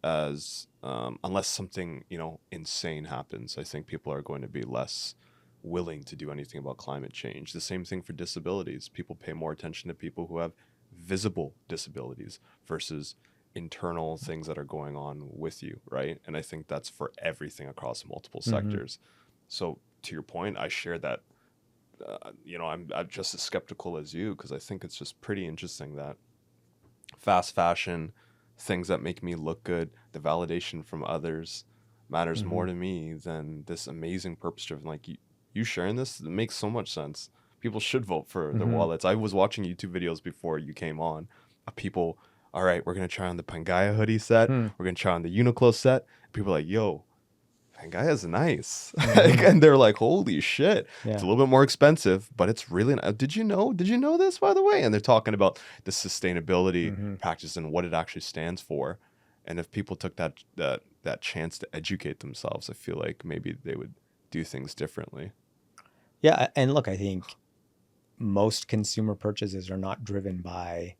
unless something insane happens. I think people are going to be less willing to do anything about climate change. The same thing for disabilities. People pay more attention to people who have visible disabilities versus internal things that are going on with you, right? And I think that's for everything across multiple sectors. So to your point, I share that. I'm just as skeptical as you, because I think it's just pretty interesting that fast fashion, things that make me look good, the validation from others matters more to me than this amazing purpose driven. Like you sharing this, it makes so much sense. People should vote for their wallets. I was watching YouTube videos before you came on of people, all right, we're going to try on the PANGAIA hoodie set. We're going to try on the Uniqlo set. People are like, yo, PANGAIA's nice. And they're like, holy shit. Yeah. It's a little bit more expensive, but it's really nice. Did you know this, by the way? And they're talking about the sustainability practice and what it actually stands for. And if people took that chance to educate themselves, I feel like maybe they would do things differently. Yeah. And look, I think most consumer purchases are not driven by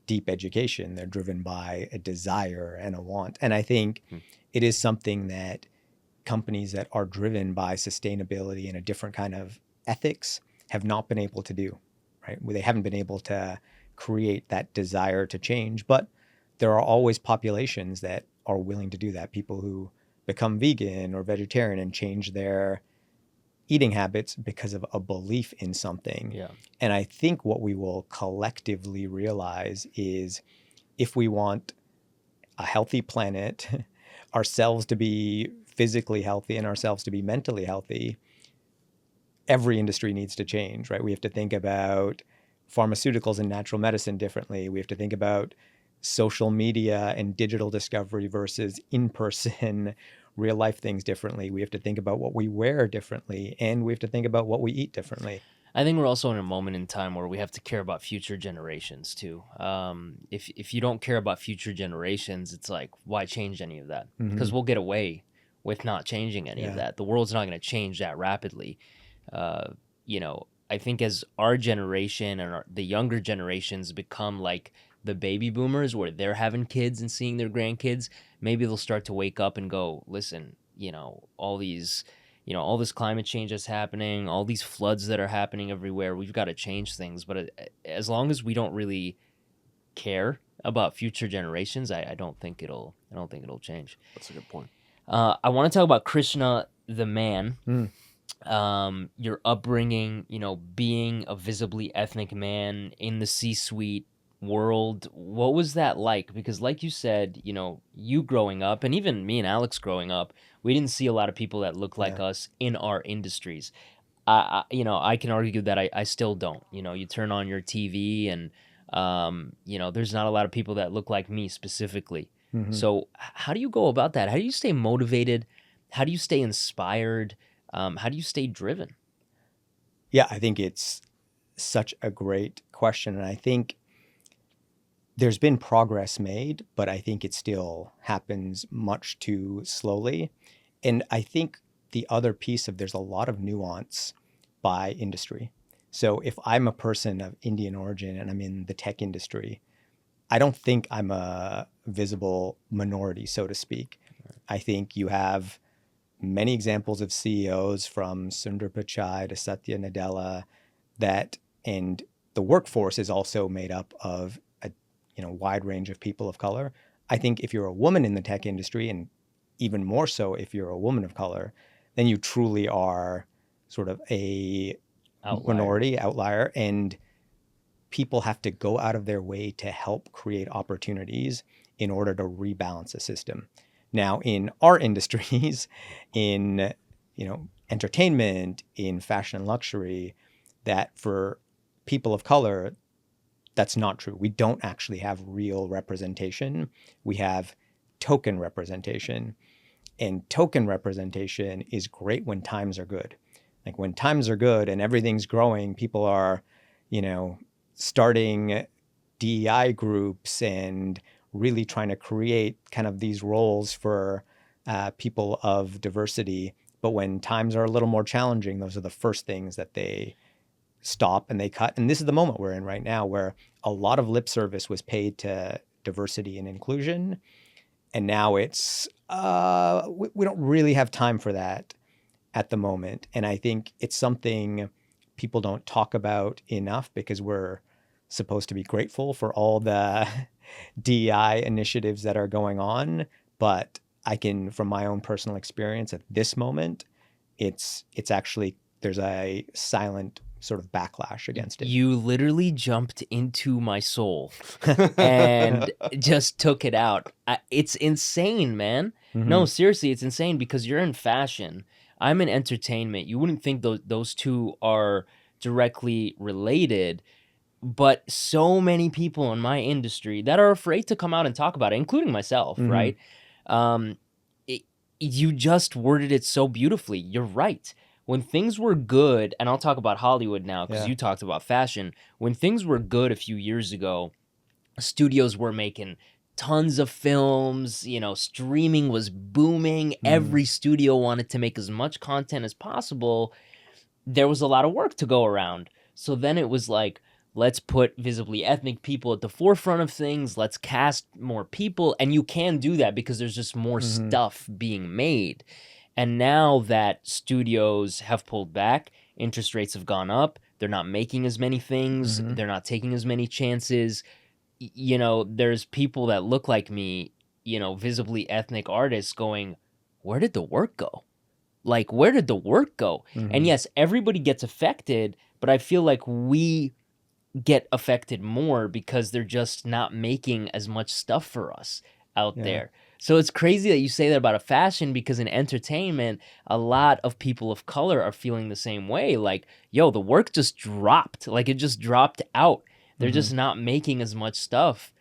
deep education. They're driven by a desire and a want. And I think it is something that companies that are driven by sustainability and a different kind of ethics have not been able to do, right? They haven't been able to create that desire to change, but there are always populations that are willing to do that. People who become vegan or vegetarian and change their eating habits because of a belief in something. Yeah. And I think what we will collectively realize is if we want a healthy planet, ourselves to be physically healthy and ourselves to be mentally healthy, every industry needs to change, right? We have to think about pharmaceuticals and natural medicine differently. We have to think about social media and digital discovery versus in-person real life things differently. We have to think about what we wear differently, and we have to think about what we eat differently. I think we're also in a moment in time where we have to care about future generations too. If you don't care about future generations, it's like, why change any of that? Because we'll get away with not changing any of that. The world's not going to change that rapidly. I think as our generation and the younger generations become like the baby boomers, where they're having kids and seeing their grandkids, maybe they'll start to wake up and go, listen, all these, all this climate change that's happening, all these floods that are happening everywhere, we've got to change things. But as long as we don't really care about future generations, I don't think it'll change. That's a good point. I want to talk about Krishna, the man. Your upbringing, being a visibly ethnic man in the C-suite world. What was that like? Because like you said, you growing up, and even me and Alex growing up, we didn't see a lot of people that look like us in our industries. I can argue that I still don't. You turn on your TV and, there's not a lot of people that look like me specifically. So how do you go about that? How do you stay motivated? How do you stay inspired? How do you stay driven? Yeah, I think it's such a great question. And I think there's been progress made, but I think it still happens much too slowly. And I think the other piece of there's a lot of nuance by industry. So if I'm a person of Indian origin and I'm in the tech industry, I don't think I'm a visible minority, so to speak. I think you have many examples of CEOs from Sundar Pichai to Satya Nadella and the workforce is also made up of a wide range of people of color. I think if you're a woman in the tech industry, and even more so if you're a woman of color, then you truly are sort of a minority outlier, and people have to go out of their way to help create opportunities in order to rebalance the system. Now, in our industries, in entertainment, in fashion and luxury, that for people of color, that's not true. We don't actually have real representation. We have token representation. And token representation is great when times are good. Like when times are good and everything's growing, people are, starting DEI groups and really trying to create kind of these roles for people of diversity. But when times are a little more challenging, those are the first things that they stop and they cut. And this is the moment we're in right now, where a lot of lip service was paid to diversity and inclusion. And now it's, we don't really have time for that at the moment. And I think it's something people don't talk about enough, because we're supposed to be grateful for all the DEI initiatives that are going on. But I can, from my own personal experience at this moment, it's actually, there's a silent sort of backlash against it. You literally jumped into my soul and just took it out. It's insane, man. Mhm. No, seriously, it's insane, because you're in fashion. I'm in entertainment. You wouldn't think those two are directly related, but so many people in my industry that are afraid to come out and talk about it, including myself, Mhm. right? You just worded it so beautifully. You're right. When things were good, and I'll talk about Hollywood now because Yeah. you talked about fashion. When things were good a few years ago, studios were making tons of films, streaming was booming. Every studio wanted to make as much content as possible. There was a lot of work to go around. So then it was like, let's put visibly ethnic people at the forefront of things. Let's cast more people. And you can do that because there's just more stuff being made. And now that studios have pulled back, interest rates have gone up. They're not making as many things. They're not taking as many chances. There's people that look like me, visibly ethnic artists going, where did the work go? Like, where did the work go? And yes, everybody gets affected, but I feel like we get affected more because they're just not making as much stuff for us out there. So it's crazy that you say that about a fashion, because in entertainment, a lot of people of color are feeling the same way. Like, yo, the work just dropped. Like, it just dropped out. They're just not making as much stuff.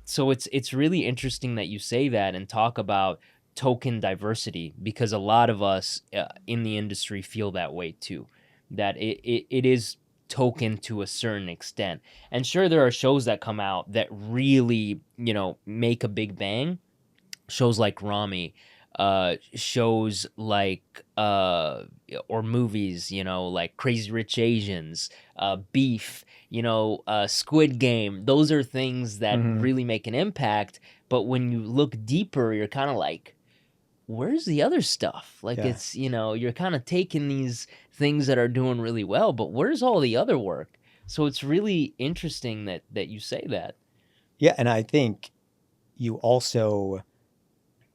So it's really interesting that you say that and talk about token diversity, because a lot of us in the industry feel that way too, that it is token to a certain extent. And sure, there are shows that come out that really, make a big bang. Shows like Rami, shows like, or movies, like Crazy Rich Asians, Beef, Squid Game. Those are things that really make an impact. But when you look deeper, you're kind of like, where's the other stuff? Like, it's, you're kind of taking these things that are doing really well, but where's all the other work? So it's really interesting that you say that. Yeah, and I think you also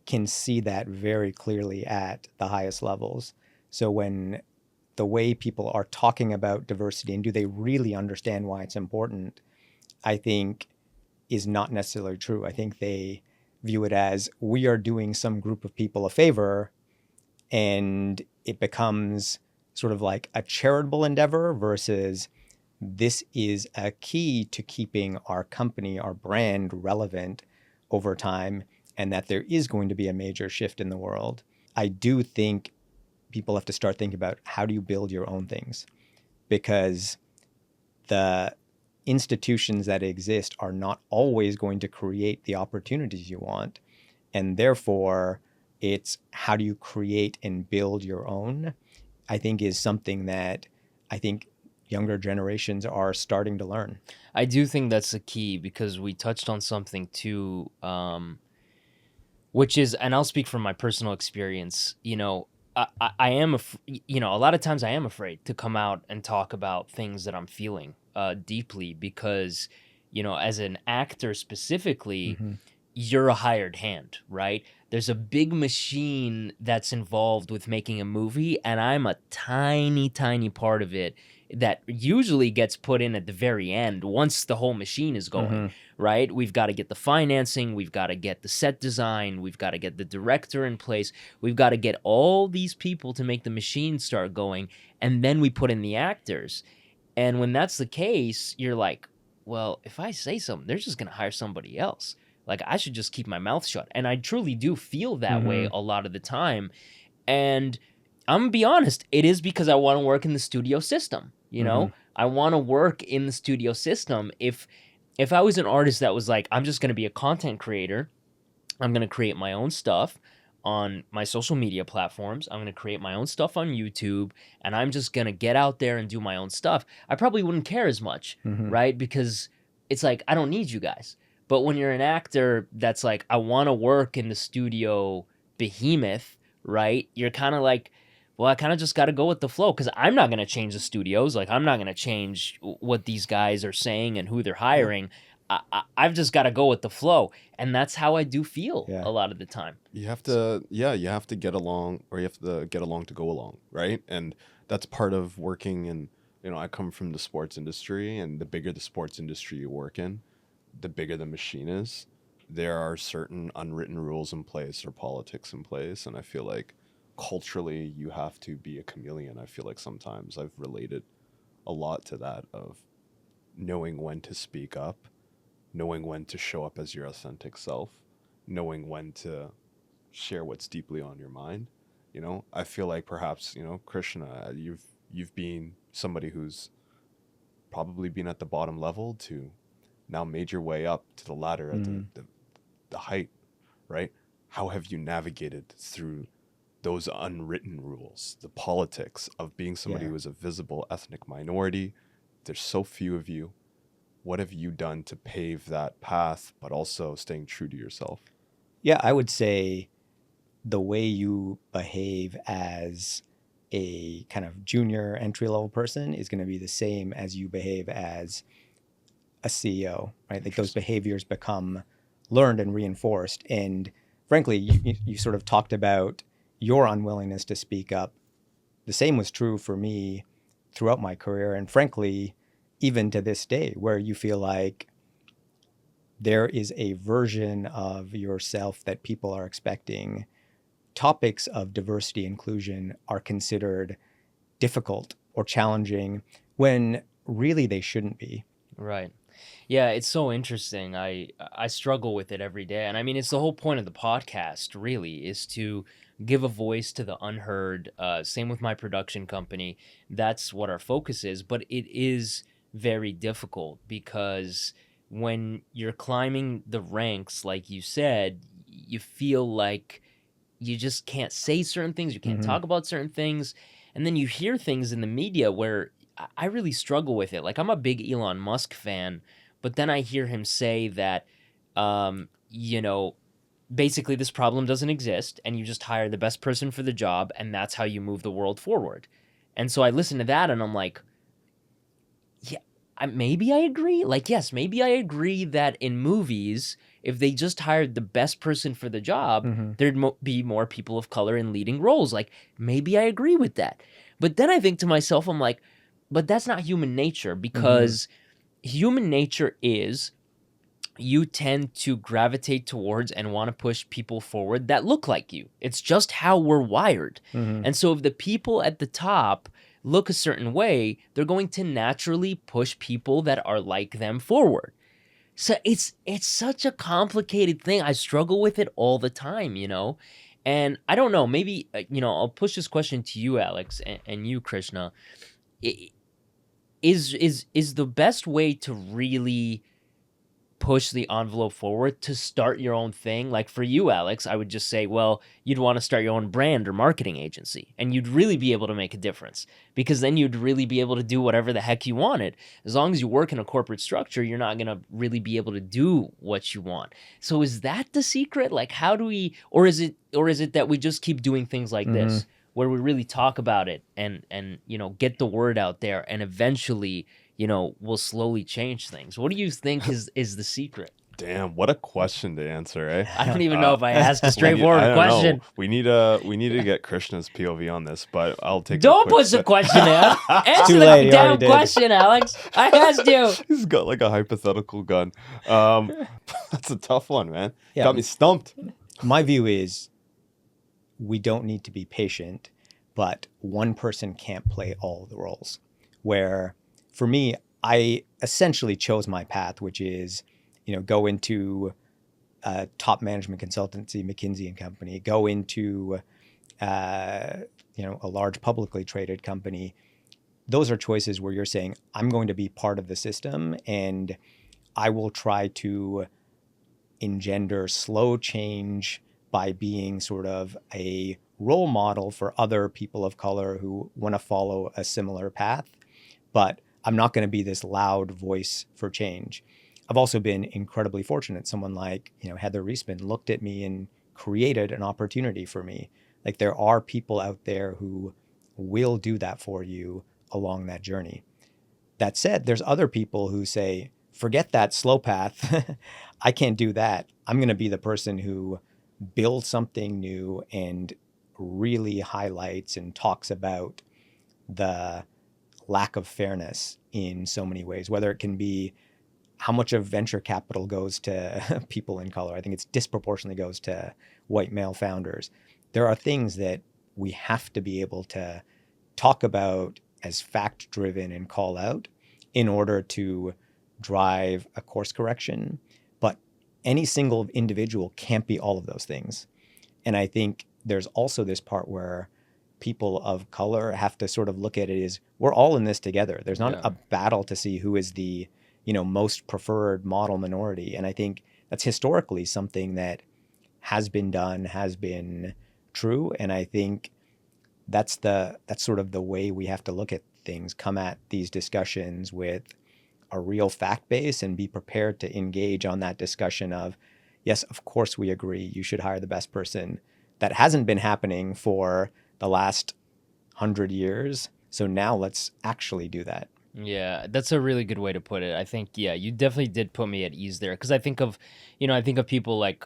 can see that very clearly at the highest levels. So when the way people are talking about diversity, and do they really understand why it's important, I think is not necessarily true. I think they view it as, we are doing some group of people a favor, and it becomes sort of like a charitable endeavor versus, this is a key to keeping our company, our brand relevant over time, and that there is going to be a major shift in the world. I do think people have to start thinking about, how do you build your own things? Because the institutions that exist are not always going to create the opportunities you want. And therefore, it's how do you create and build your own, I think, is something that I think younger generations are starting to learn. I do think that's the key, because we touched on something too, which is, and I'll speak from my personal experience, I am, a lot of times I am afraid to come out and talk about things that I'm feeling deeply, because, as an actor specifically, you're a hired hand, right? There's a big machine that's involved with making a movie, and I'm a tiny, tiny part of it that usually gets put in at the very end once the whole machine is going, right? We've got to get the financing, we've got to get the set design, we've got to get the director in place, we've got to get all these people to make the machine start going, and then we put in the actors. And when that's the case, you're like, well, if I say something, they're just going to hire somebody else. Like, I should just keep my mouth shut. And I truly do feel that way a lot of the time. And I'm going to be honest, it is because I want to work in the studio system. I want to work in the studio system. If if I was an artist that was like, I'm just going to be a content creator, I'm going to create my own stuff on my social media platforms, I'm going to create my own stuff on YouTube, and I'm just going to get out there and do my own stuff, I probably wouldn't care as much, right? Because it's like, I don't need you guys. But when you're an actor that's like, I want to work in the studio behemoth, right? You're kind of like, well, I kind of just got to go with the flow, because I'm not going to change the studios. Like, I'm not going to change what these guys are saying and who they're hiring. I've just got to go with the flow. And that's how I do feel a lot of the time. You have to, you have to get along, or you have to get along to go along, right? And that's part of working in, I come from the sports industry, and the bigger the sports industry you work in, the bigger the machine is. There are certain unwritten rules in place or politics in place. And I feel like culturally you have to be a chameleon. I feel like sometimes I've related a lot to that, of knowing when to speak up, knowing when to show up as your authentic self, knowing when to share what's deeply on your mind. I feel like perhaps, Krishna, you've been somebody who's probably been at the bottom level to now made your way up to the ladder at the height, right? How have you navigated through those unwritten rules, the politics of being somebody who is a visible ethnic minority? There's so few of you. What have you done to pave that path, but also staying true to yourself? Yeah, I would say the way you behave as a kind of junior entry-level person is going to be the same as you behave as a CEO, right? Like, those behaviors become learned and reinforced. And frankly, you sort of talked about your unwillingness to speak up. The same was true for me throughout my career, and frankly, even to this day, where you feel like there is a version of yourself that people are expecting. Topics of diversity inclusion are considered difficult or challenging when really they shouldn't be. Right. Yeah, it's so interesting. I struggle with it every day. And I mean, it's the whole point of the podcast, really, is to give a voice to the unheard. Same with my production company. That's what our focus is. But it is very difficult, because when you're climbing the ranks, like you said, you feel like you just can't say certain things. You can't talk about certain things. And then you hear things in the media where I really struggle with it. Like, I'm a big Elon Musk fan, but then I hear him say that, basically this problem doesn't exist, and you just hire the best person for the job, and that's how you move the world forward. And so I listen to that, and I'm like, yeah, maybe I agree. Like, yes, maybe I agree that in movies, if they just hired the best person for the job, there'd be more people of color in leading roles. Like, maybe I agree with that. But then I think to myself, I'm like, but that's not human nature, because human nature is you tend to gravitate towards and want to push people forward that look like you. It's just how we're wired. And so if the people at the top look a certain way, they're going to naturally push people that are like them forward. So it's such a complicated thing. I struggle with it all the time, And I don't know, maybe, I'll push this question to you, Alex, and you, Krishna. Is the best way to really push the envelope forward to start your own thing? Like, for you, Alex, I would just say, well, you'd want to start your own brand or marketing agency, and you'd really be able to make a difference, because then you'd really be able to do whatever the heck you wanted. As long as you work in a corporate structure, you're not going to really be able to do what you want. So is that the secret? Like, how do we, or is it that we just keep doing things like this, where we really talk about it and get the word out there, and eventually we'll slowly change things? What do you think is the secret? Damn, what a question to answer, eh? I don't even know if I asked a straightforward question. Know. We need to get Krishna's POV on this, but I'll take. Don't put the question in. Answer the damn question, Alex. I asked you. He's got like a hypothetical gun. That's a tough one, man. Yeah. Got me stumped. My view is we don't need to be patient, but one person can't play all the roles. Where for me, I essentially chose my path, which is, go into top management consultancy, McKinsey and Company, go into, a large publicly traded company. Those are choices where you're saying, I'm going to be part of the system, and I will try to engender slow change by being sort of a role model for other people of color who want to follow a similar path. But I'm not going to be this loud voice for change. I've also been incredibly fortunate. Someone like, Heather Reisman looked at me and created an opportunity for me. Like, there are people out there who will do that for you along that journey. That said, there's other people who say, forget that slow path. I can't do that. I'm going to be the person who builds something new and really highlights and talks about the lack of fairness in so many ways, whether it can be how much of venture capital goes to people in color. I think it's disproportionately goes to white male founders. There are things that we have to be able to talk about as fact-driven and call out in order to drive a course correction. But any single individual can't be all of those things. And I think there's also this part where people of color have to sort of look at it as we're all in this together. There's not a battle to see who is the, most preferred model minority. And I think that's historically something that has been done, has been true. And I think that's sort of the way we have to look at things, come at these discussions with a real fact base and be prepared to engage on that discussion of, yes, of course we agree, you should hire the best person. That hasn't been happening for the last 100 years. So now let's actually do that. Yeah, that's a really good way to put it. I think, you definitely did put me at ease there. Because I think of people like,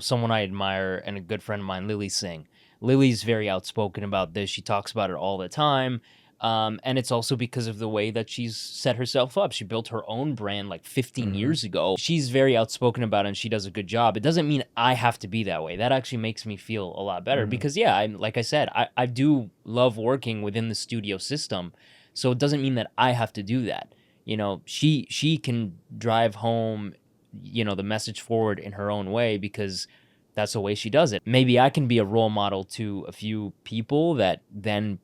someone I admire and a good friend of mine, Lily Singh. Lily's very outspoken about this. She talks about it all the time. And it's also because of the way that she's set herself up. She built her own brand like 15 years ago. She's very outspoken about it and she does a good job. It doesn't mean I have to be that way. That actually makes me feel a lot better because, like I said, I do love working within the studio system. So it doesn't mean that I have to do that. She can drive home, the message forward in her own way because that's the way she does it. Maybe I can be a role model to a few people that then,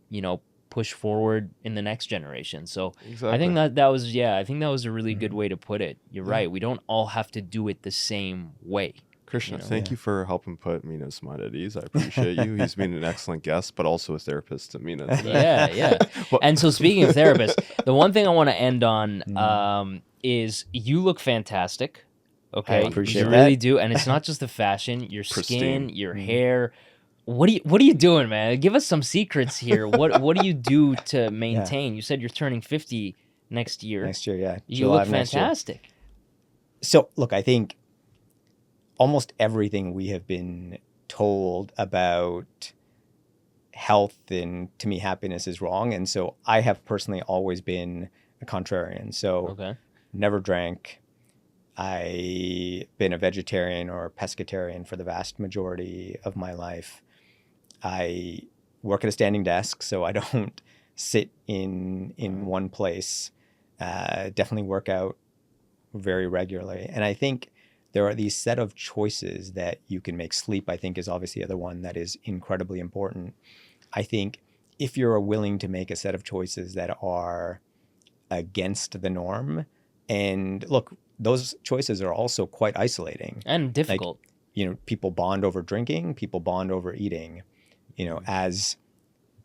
push forward in the next generation. So exactly. I think that was a really good way to put it. You're right. We don't all have to do it the same way. Krishna, thank you for helping put Mina's mind at ease. I appreciate you. He's been an excellent guest, but also a therapist to Mina today. Yeah. And so speaking of therapists, the one thing I want to end on is you look fantastic. Okay, I appreciate you that. really do. And it's not just the fashion, your skin, your hair. What are you doing, man? Give us some secrets here. What do you do to maintain? You said you're turning 50 next year. Next year, yeah. You look fantastic. So, look, I think almost everything we have been told about health and, to me, happiness is wrong. And so I have personally always been a contrarian. So never drank. I've been a vegetarian or pescatarian for the vast majority of my life. I work at a standing desk, so I don't sit in one place. Definitely work out very regularly. And I think there are these set of choices that you can make. Sleep, I think, is obviously the other one that is incredibly important. I think if you're willing to make a set of choices that are against the norm, and look, those choices are also quite isolating. And difficult. Like, people bond over drinking, people bond over eating, as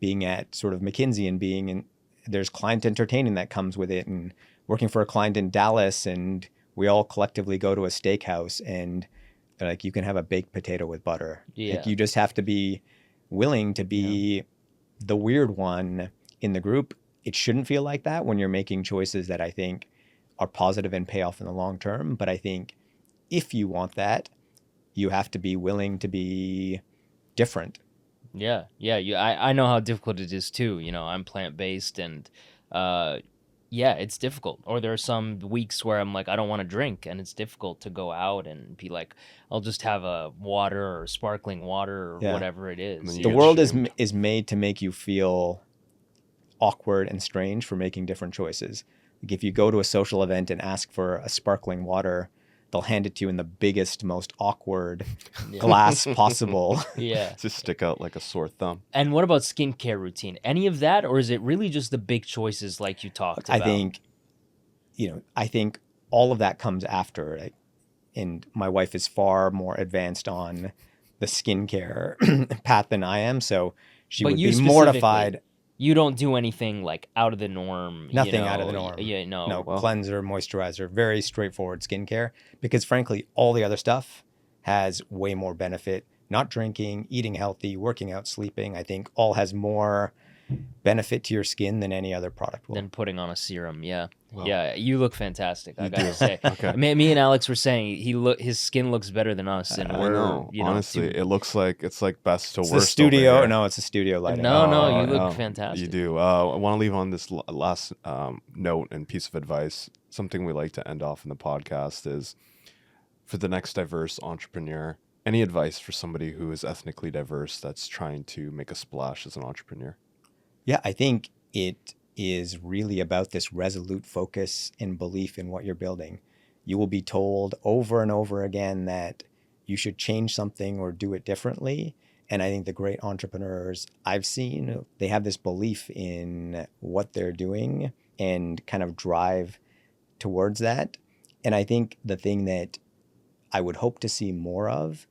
being at sort of McKinsey and being in, there's client entertaining that comes with it, and working for a client in Dallas, and we all collectively go to a steakhouse and they're like, you can have a baked potato with butter. Yeah. Like, you just have to be willing to be the weird one in the group. It shouldn't feel like that when you're making choices that I think are positive and pay off in the long term. But I think if you want that, you have to be willing to be different. Yeah. I know how difficult it is too. I'm plant-based and it's difficult. Or there are some weeks where I'm like, I don't want to drink, and it's difficult to go out and be like, I'll just have a water or sparkling water or whatever it is. The world is made to make you feel awkward and strange for making different choices. Like, if you go to a social event and ask for a sparkling water, they'll hand it to you in the biggest, most awkward glass possible. Yeah. Just stick out like a sore thumb. And what about skincare routine? Any of that, or is it really just the big choices like you talked about? I think all of that comes after. Like, and my wife is far more advanced on the skincare path than I am, so she But would you be specifically, mortified. You don't do anything like out of the norm. Nothing out of the norm. Yeah, no. No, Well. cleanser, moisturizer, very straightforward skincare. Because frankly, all the other stuff has way more benefit. Not drinking, eating healthy, working out, sleeping, I think all has more benefit to your skin than any other product will. Than putting on a serum. Yeah. Well, Yeah, you look fantastic. I gotta say. Okay. Me and Alex were saying his skin looks better than us, and I we're know. Honestly, it looks like it's like best to It's worst. the studio. Over here. No, it's a studio lighting. No, you look Oh, fantastic. You do. I want to leave on this last note and piece of advice. Something we like to end off in the podcast is for the next diverse entrepreneur. Any advice for somebody who is ethnically diverse that's trying to make a splash as an entrepreneur? Yeah, I think it is really about this resolute focus and belief in what you're building. You will be told over and over again that you should change something or do it differently. And I think the great entrepreneurs I've seen, they have this belief in what they're doing and kind of drive towards that. And I think the thing that I would hope to see more of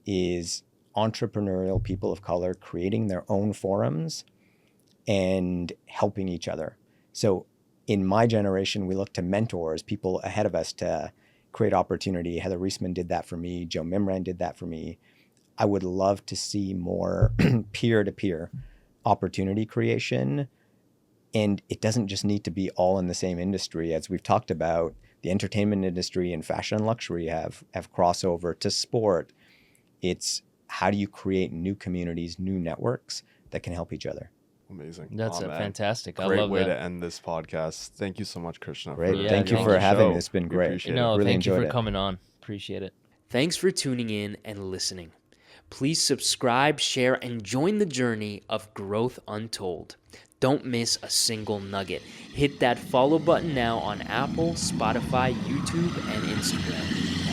is entrepreneurial people of color creating their own forums and helping each other. So in my generation, we look to mentors, people ahead of us to create opportunity. Heather Reisman did that for me. Joe Mimran did that for me. I would love to see more peer-to-peer opportunity creation. And it doesn't just need to be all in the same industry. As we've talked about, the entertainment industry and fashion and luxury have crossover to sport. It's how do you create new communities, new networks that can help each other? Amazing. That's man. fantastic. I Great love way that. to end this podcast. Thank you so much, Krishna. Great. Yeah, Thank you thank for you. having Show. me. It's been We great. appreciate No, Really thank you enjoyed for it. coming on. Appreciate it. Thanks for tuning in and listening. Please subscribe, share, and join the journey of growth untold. Don't miss a single nugget. Hit that follow button now on Apple, Spotify, YouTube, and Instagram.